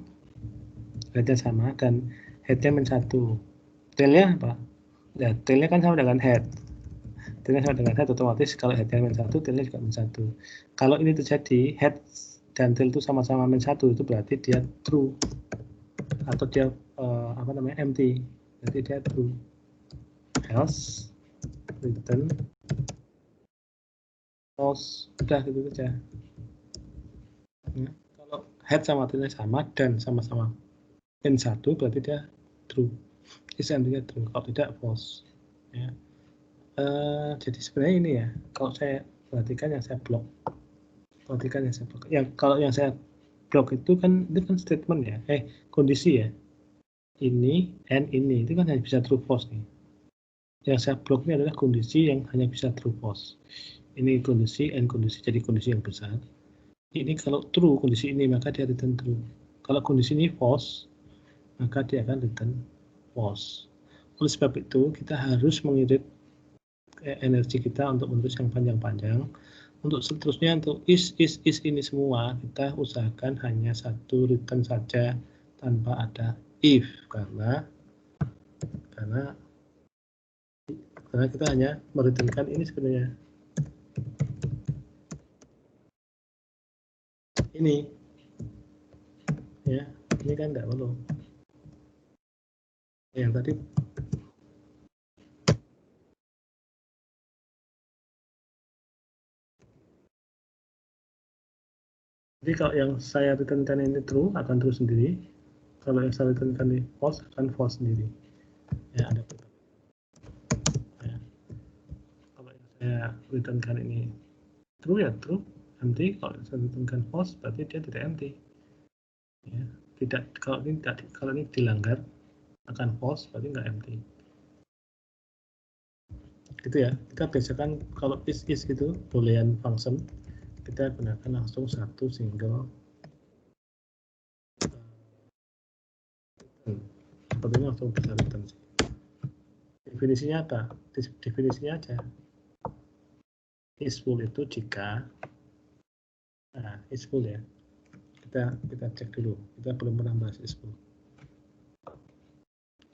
headnya sama, dan headnya min 1. Tailnya apa? Ya, tailnya kan sama dengan head. Tailnya sama dengan head, otomatis kalau headnya min 1, tailnya juga min 1. Kalau ini terjadi, head dan tail itu sama-sama min 1, itu berarti dia true. Atau dia empty. Berarti dia true. Else, return, false. Udah gitu saja. Ya, kalau head sama tailnya sama dan sama-sama min 1, berarti dia true. Is empty-nya true. Kalau tidak, false. Ya. Jadi sebenarnya ini ya, kalau saya perhatikan yang saya blok, kalau yang saya blok itu kan statement ya, kondisi ya, ini and ini itu kan hanya bisa true false nih. Yang saya blok ini adalah kondisi yang hanya bisa true false. Ini kondisi and kondisi, jadi kondisi yang besar. Ini kalau true kondisi ini, maka dia return true. Kalau kondisi ini false, maka dia akan return false. Oleh sebab itu kita harus mengirit energi kita untuk menulis yang panjang-panjang. Untuk seterusnya, untuk is ini semua, kita usahakan hanya satu return saja tanpa ada if, karena kita hanya mereturnkan ini sebenarnya. Ini, ya, ini kan enggak perlu. Yang tadi Jadi kalau yang saya returnkan ini true akan true sendiri, kalau yang saya returnkan ini false akan false sendiri. Ya, ada ya. Kalau yang saya returnkan ini true ya true, empty. Kalau saya returnkan false berarti dia tidak empty. Ya, tidak, kalau ini dilanggar akan false, berarti nggak empty. Gitu ya, kita biasakan kalau is gitu, boolean function, kita gunakan langsung satu single seperti ini, langsung bisa return. Definisinya apa? Definisinya aja. Is full itu jika, nah, is full ya. Kita cek dulu, kita belum pernah bahas is full.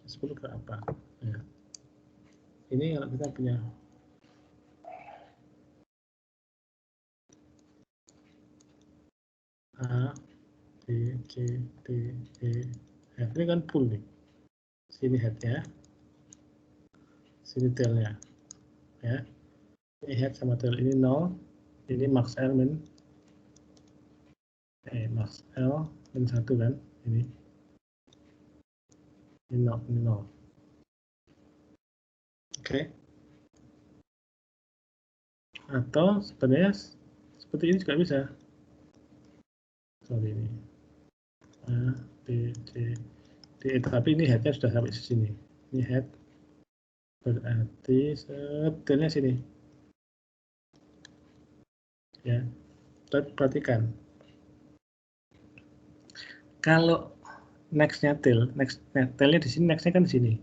Is full ke apa? Ya. Ini kalau kita punya A, B, C, D, E, F, ini kan full nih. Sini headnya, sini tailnya, ya. Ini head sama tail ini 0, ini max L min, max L min 1 kan, ini 0, ini 0. Oke. Atau sebenarnya seperti ini juga bisa. Sorry ini. A, B, C, D, tapi ini headnya sudah sampai di sini. Ini head, berarti tailnya sini. Ya, perhatikan. Kalau nextnya tail, tailnya di sini, nextnya kan di sini.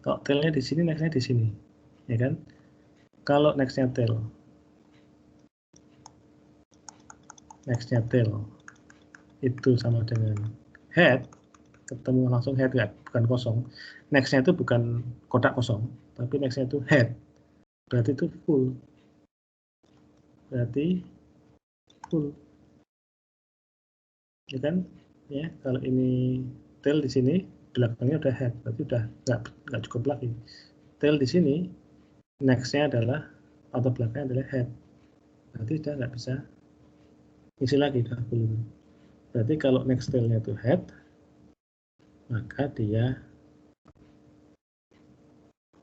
Kalau tailnya di sini, nextnya di sini, ya kan? Kalau nextnya tail itu sama dengan head, ketemu langsung head, ya, bukan kosong. Nextnya itu bukan kotak kosong, tapi nextnya itu head, berarti itu full. Berarti full, ya kan? Ya, kalau ini tail di sini, belakangnya udah head, berarti udah nggak cukup lagi. Tail di sini, nextnya adalah atau belakangnya adalah head, berarti udah nggak bisa isi lagi, udah full. Berarti kalau next tailnya itu head, maka dia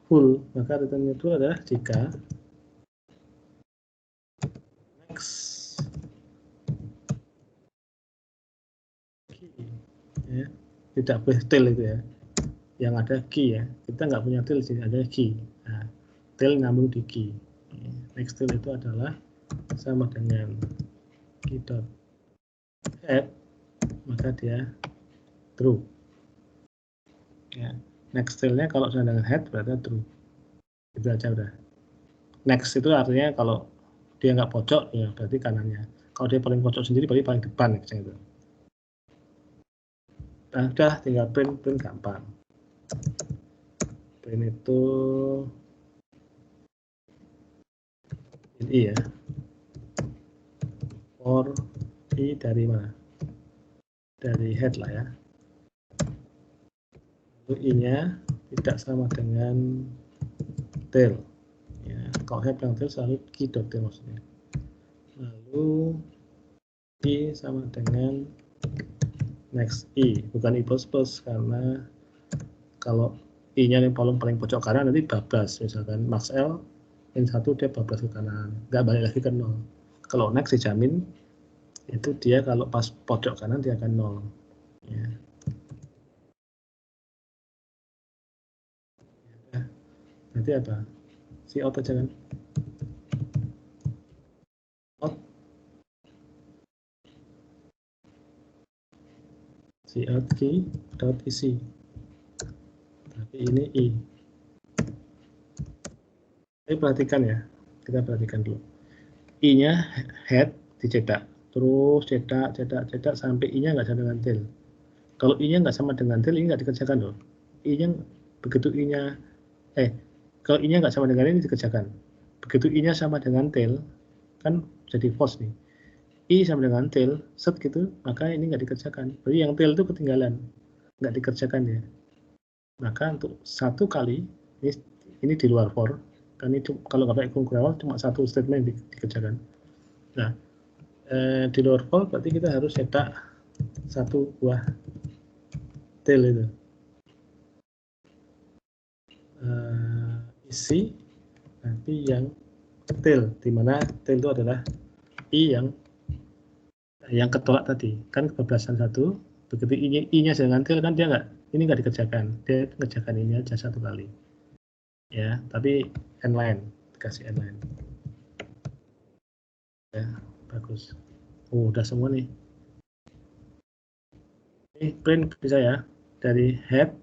full. Maka returnnya itu adalah jika next key, ya, tidak boleh tail itu ya, yang ada key ya. Kita nggak punya tail, sini ada key. Nah, tail nyambung di key. Next tail itu adalah sama dengan key dot head, maka dia true. Ya. Next tailnya kalau sama dengan head berarti true. Itu aja udah. Next itu artinya kalau dia nggak pojok ya berarti kanannya. Kalau dia paling pojok sendiri berarti paling depan gitu. Nah, udah tinggal print gampang. Print itu ini ya. For i dari mana? Dari head lah ya. Lalu i-nya tidak sama dengan tail. Ya, kalau head yang tail selalu key dot tail maksudnya. Lalu i sama dengan next i, bukan i plus plus, karena kalau i-nya yang paling pojok kanan nanti bablas, misalkan max L min 1 dia bablas ke kanan, nggak balik lagi ke 0. Kalau next dijamin itu dia kalau pas pojok kanan dia akan 0. Ya. Nanti apa? Si out aja kan? Out. Si out key dot isi. Tapi ini i. Tapi perhatikan ya, kita perhatikan dulu. I-nya head dicetak, terus cetak sampai i-nya nggak sama dengan tail. Kalau i-nya nggak sama dengan tail, ini nggak dikerjakan loh. I-nya begitu i-nya kalau i-nya nggak sama dengan ini dikerjakan. Begitu i-nya sama dengan tail, kan jadi false nih. I sama dengan tail, set gitu, maka ini nggak dikerjakan. Berarti yang tail itu ketinggalan, nggak dikerjakan ya. Maka untuk satu kali, ini di luar for, kan itu kalau nggak pakai kongrual cuma satu statement yang dikerjakan. Nah, di lower bowl berarti kita harus cetak satu buah tail itu. Isi nanti yang tail, di mana tail itu adalah I yang ketolak tadi. Kan kebablasan satu, begitu I-nya jangan tail kan dia ini nggak dikerjakan. Dia mengerjakan ini aja satu kali. Ya, tapi n-line, dikasih n-line. Ya, bagus. Udah semua nih. Ini print bisa ya, dari head,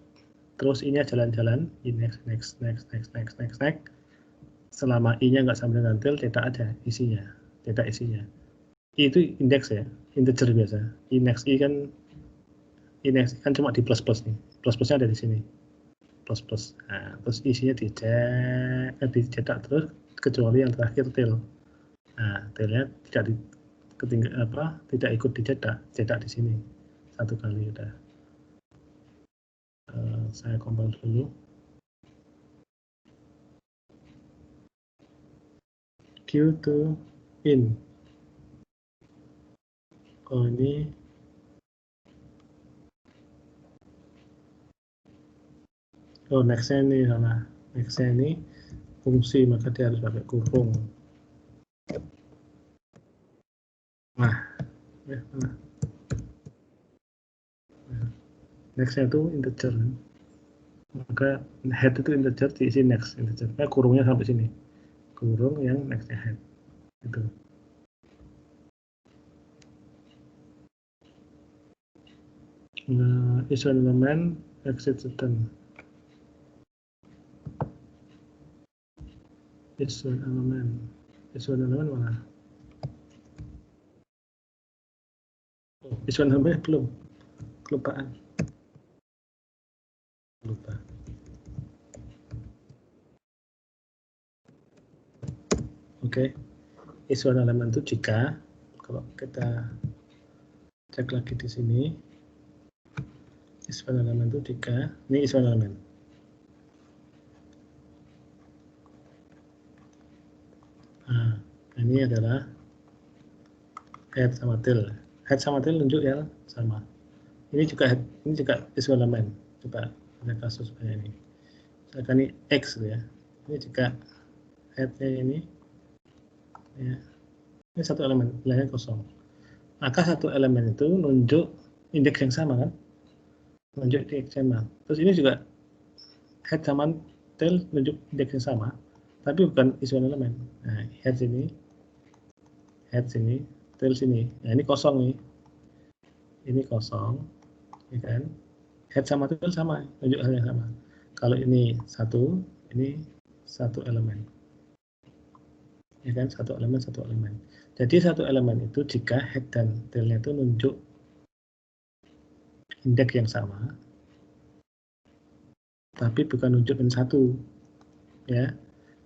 terus I-nya jalan-jalan, next. Selama I-nya nggak sama dengan tail, cetak aja isinya, cetak isinya. I itu indeks ya, integer biasa. Index I kan cuma di plus nih, plusnya ada di sini, plus. Nah, terus isinya dicetak terus kecuali yang terakhir tail. Nah, tailnya tidak ikut dicetak, cetak di sini satu kali udah. Saya compile dulu. Q to in. Oh ini nextnya ini salah. Nextnya ini fungsi, maka dia harus pakai kurung. Nah, nextnya itu integer. Maka head itu integer diisi next integer. Nah, kurungnya sampai sini. Kurung yang nextnya head. Itu. Nah, is one element exit return. Is one element mana? Is one element belum. Kelupaan. Lupa. Oke. Is one element itu jika kalau kita cek lagi di sini, is one element itu jika ini is one element. Nah, ini adalah head sama tail. Head sama tail nunjuk ya sama. Ini juga is one element. Coba ada kasus kayak ini. Misalkan ini X ya. Ini juga headnya ini ya. Ini satu elemen, nilainya kosong. Maka satu elemen itu nunjuk indeks yang sama kan? Nunjuk indeks yang sama. Terus ini juga head sama tail nunjuk indeks yang sama, tapi bukan is one element. Nah, head sini, tail sini. Nah, ini kosong nih. Ini kosong, ya kan? Head sama tail sama, nunjuk hal yang sama. Kalau ini satu elemen. Ya kan, satu elemen. Jadi satu elemen itu jika head dan tailnya itu nunjuk indeks yang sama, tapi bukan nunjuk min satu, ya,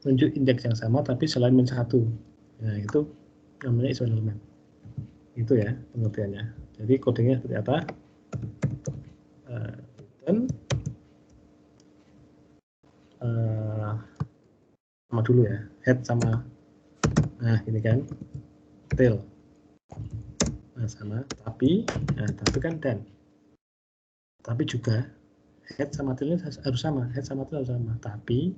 nunjuk indeks yang sama tapi selain min satu. Nah, itu namanya is one element. Itu ya pengertiannya. Jadi kodenya seperti apa? Dan sama dulu ya, head sama, nah ini kan tail, nah sama, tapi kan dan, tapi juga head sama tailnya harus sama, head sama tail harus sama, tapi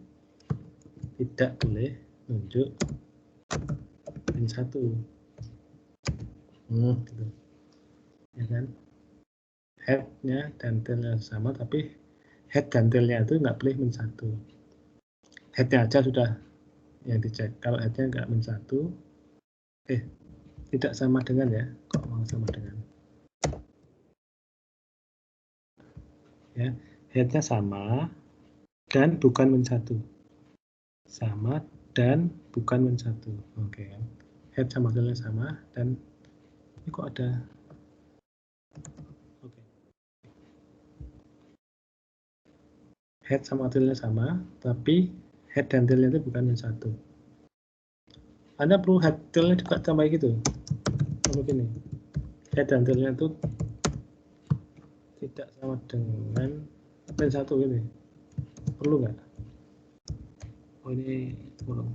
tidak boleh nunjuk min satu, gitu, ya kan? Headnya dan tailnya sama, tapi head dan tailnya itu nggak boleh min satu. Headnya aja sudah yang dicek. Kalau headnya nggak min satu, tidak sama dengan ya, kok mau sama dengan? Ya, headnya sama dan bukan min satu. Sama dan bukan min satu. Oke kan? Head sama tailnya sama dan ini kok ada? Oke. Head sama tailnya sama, tapi head dan tailnya itu bukan min satu. Anda perlu head tailnya juga tambah gitu. Begini, head dan tailnya itu tidak sama dengan min satu ini. Perlu nggak? Oh ini belum.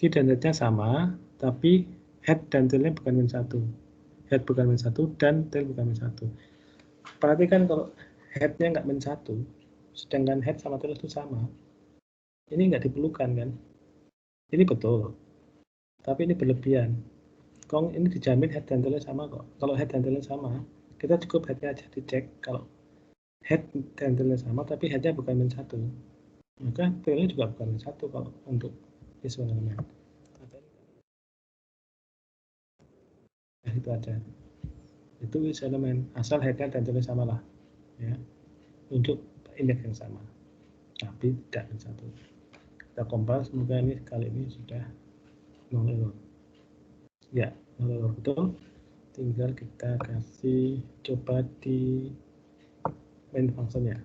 key dan head-nya sama, tapi head dan tail-nya bukan min 1. Head bukan min 1 dan tail bukan min 1. Perhatikan kalau head-nya nggak min 1, sedangkan head sama tail itu sama, ini nggak diperlukan kan? Ini betul, tapi ini berlebihan. Kong ini dijamin head dan tail-nya sama kok. Kalau head dan tail-nya sama, kita cukup head-nya aja dicek. Kalau head dan tail-nya sama, tapi head-nya bukan min 1, maka tail-nya juga bukan min 1 kalau untuk visual element. Nah, itu aja. Itu visual element, asal head-nya dan tail-nya sama lah. Ya, untuk indeks yang sama, tapi tidak min 1. Kita compile, semoga ini kali ini sudah nol error. Ya, nol error betul. Tinggal kita kasih coba di main function-nya.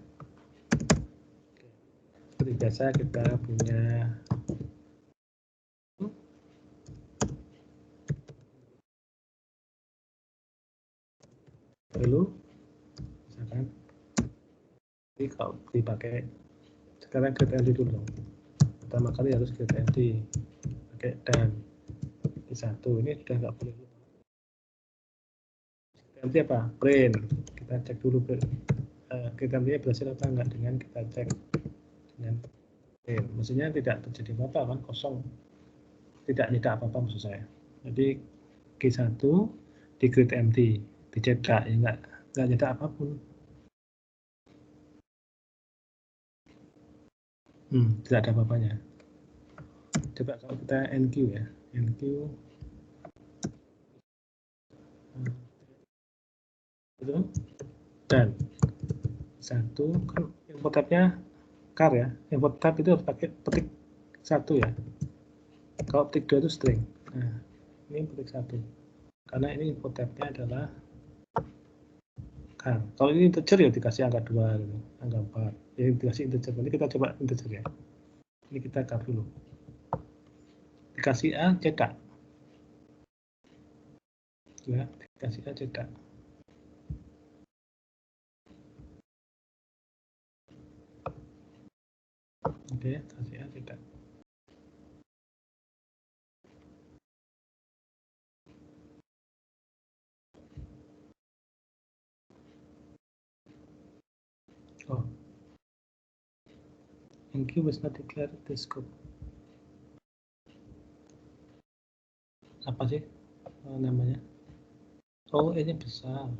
Seperti biasa kita punya dulu, misalkan ini kalau dipakai sekarang create entity dulu. Pertama kali harus create entity pakai dan di satu ini sudah nggak boleh. Nanti apa? Print. Kita cek dulu create entity berhasil apa enggak dengan kita cek dengan print. Maksudnya tidak terjadi apa-apa kan, kosong, tidak apa-apa maksud saya. Jadi G1 di create empty, dicetak ya enggak nyetak apapun. Tidak ada apa-apanya. Coba kalau kita NQ ya, NQ itu dan satu kan input tab-nya char ya, input tab itu harus pakai petik 1 ya. Kalau petik 2 itu string. Nah, ini petik 1. Karena ini input tab-nya adalah char. Kalau ini integer ya dikasih angka 2 gitu, angka 4. Jadi dikasih integer. Nanti kita coba integer ya. Ini kita char dulu. Dikasih A cetak. Ya, dikasih A cetak. Oke, kasih A cetak. Oh, NQ was not declared the scope. Apa sih namanya? Oh, ini besar.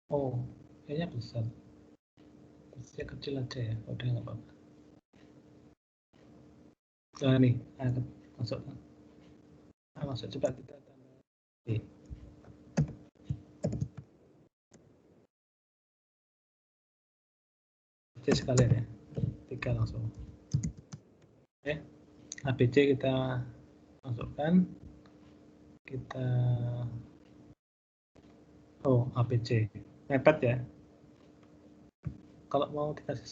Oh, kayaknya besar. Besarnya kecil aja ya, udah nggak apa-apa. Nah nih, masuk. Masuk coba kita tambah. ABC sekalian ya, 3 langsung. Oke, ABC kita masukkan. Kita ABC mepet ya. Kalau mau dikasih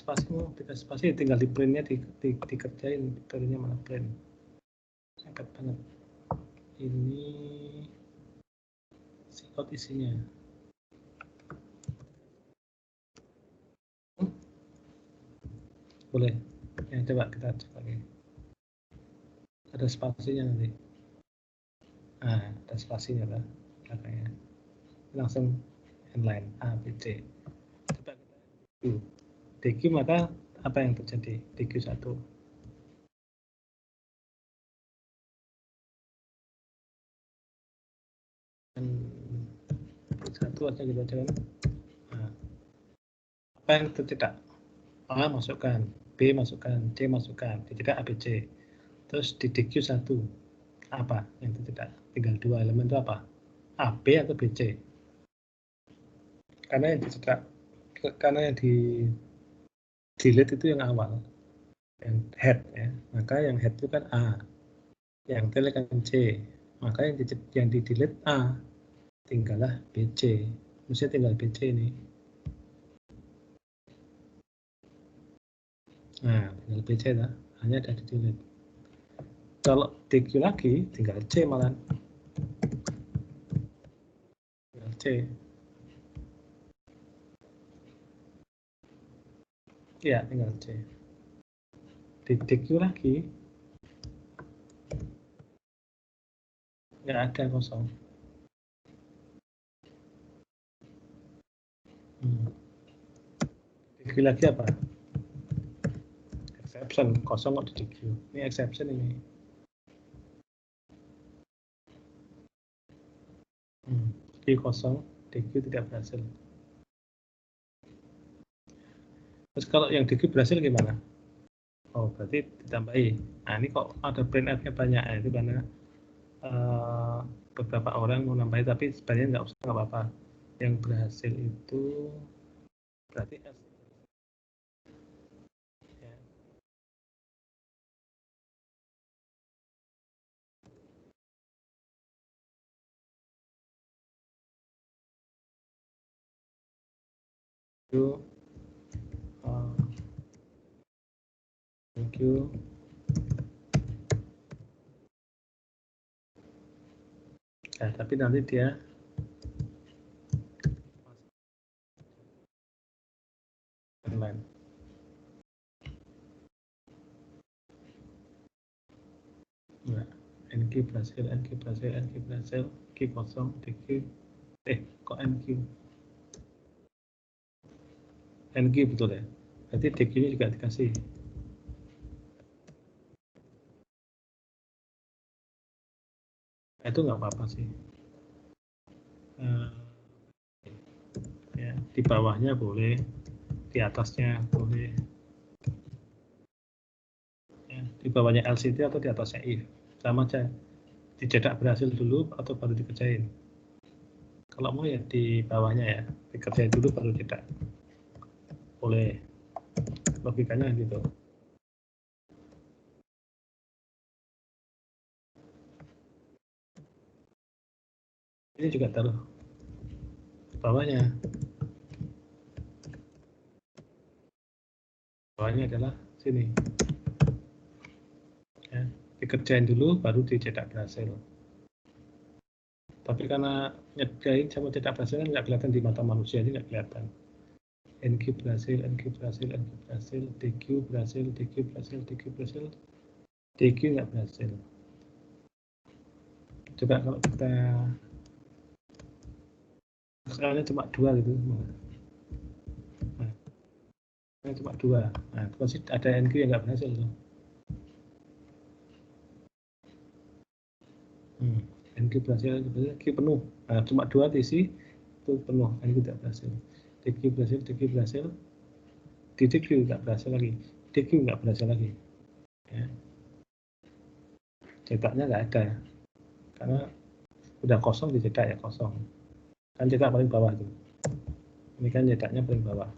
spasi tinggal di printnya dikerjain, printnya mana print. Mepet banget. Ini out isinya. Boleh. Ya, coba kita cek lagi. Ada spasinya nanti. Nah, ada spasinya lah belakangnya. Langsung inline A, B, C. Coba kita DQ, maka apa yang terjadi? DQ1. Satu aja gitu aja kan. Nah, apa yang tercetak? A masukkan, B masukkan, C masukkan, dicetak ABC. Terus di DQ1 apa yang tercetak? Tinggal 2 elemen itu apa? AB atau BC? Karena yang dicetak, karena yang di delete itu yang awal, yang head ya. Maka yang head itu kan A, yang tail kan C. Maka yang di delete A, tinggallah BC. Mestinya tinggal BC ini. Nah, tinggal BC lah, hanya ada di delete. Kalau DQ lagi, tinggal C malah. Tinggal C. Ya, tinggal C. di DQ lagi nggak ada kosong. DQ lagi apa? Exception, kosong kok di DQ. Ini exception ini. Q kosong, DQ tidak berhasil. Terus kalau yang DQ berhasil gimana? Oh, berarti ditambahi. Nah, ini kok ada printf-nya banyak ya, itu karena beberapa orang mau nambahin, tapi sebenarnya nggak usah, nggak apa-apa. Yang berhasil itu berarti S. Ya. Thank you. Nah, tapi nanti dia online. Nah, NQ berhasil, NQ berhasil, NQ berhasil, Q kosong, DQ, kok NQ? NQ betul ya? Berarti DQ-nya juga dikasih. Itu nggak apa-apa sih. Ya, di bawahnya boleh, di atasnya boleh. Ya, di bawahnya LCD atau di atasnya if. Sama aja. Dicetak berhasil dulu atau baru dikerjain. Kalau mau ya di bawahnya ya, dikerjain dulu baru cetak. Boleh. Logikanya gitu. Ini juga taruh bawahnya. Bawahnya adalah sini. Ya, dikerjain dulu baru dicetak berhasil. Tapi karena nyedain sama cetak berhasil kan nggak kelihatan di mata manusia, ini nggak kelihatan. NQ berhasil, NQ berhasil, NQ berhasil, DQ berhasil, DQ berhasil, DQ berhasil, DQ nggak berhasil. Coba kalau kita soalnya cuma 2 gitu. Nah, cuma 2. Nah, pasti ada NQ yang nggak berhasil tuh. NQ berhasil, Q penuh. Nah, cuma 2 diisi itu penuh, NQ tidak berhasil. DQ berhasil, DQ berhasil, DQ nggak berhasil lagi, DQ nggak berhasil lagi. Ya. Cetaknya nggak ada ya, karena udah kosong dicetak ya kosong. Kan cetak paling bawah tuh. Ini kan cetaknya paling bawah.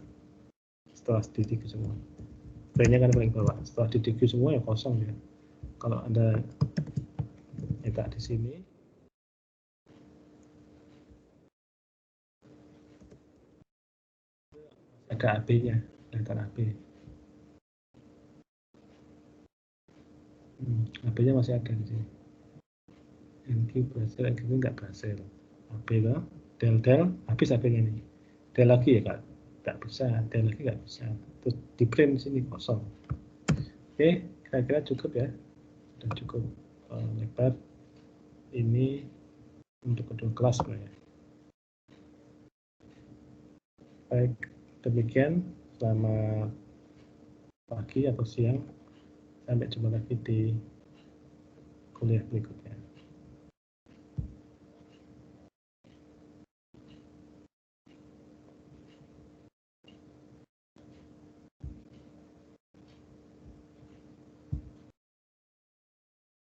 Setelah DQ semua. Printnya kan paling bawah. Setelah DQ semua ya kosong ya. Kalau Anda cetak di sini, ada AB-nya, kelihatan AB. AB-nya masih ada di sini. NQ berhasil, NQ nggak berhasil. AB lah, del, habis AB-nya nih. Del lagi ya kak, nggak bisa, del lagi nggak bisa. Terus di print di sini kosong. Oke, kira-kira cukup ya, sudah cukup lebar. Ini untuk kedua kelas sebenarnya. Baik, demikian. Selamat pagi atau siang. Sampai jumpa lagi di kuliah berikutnya.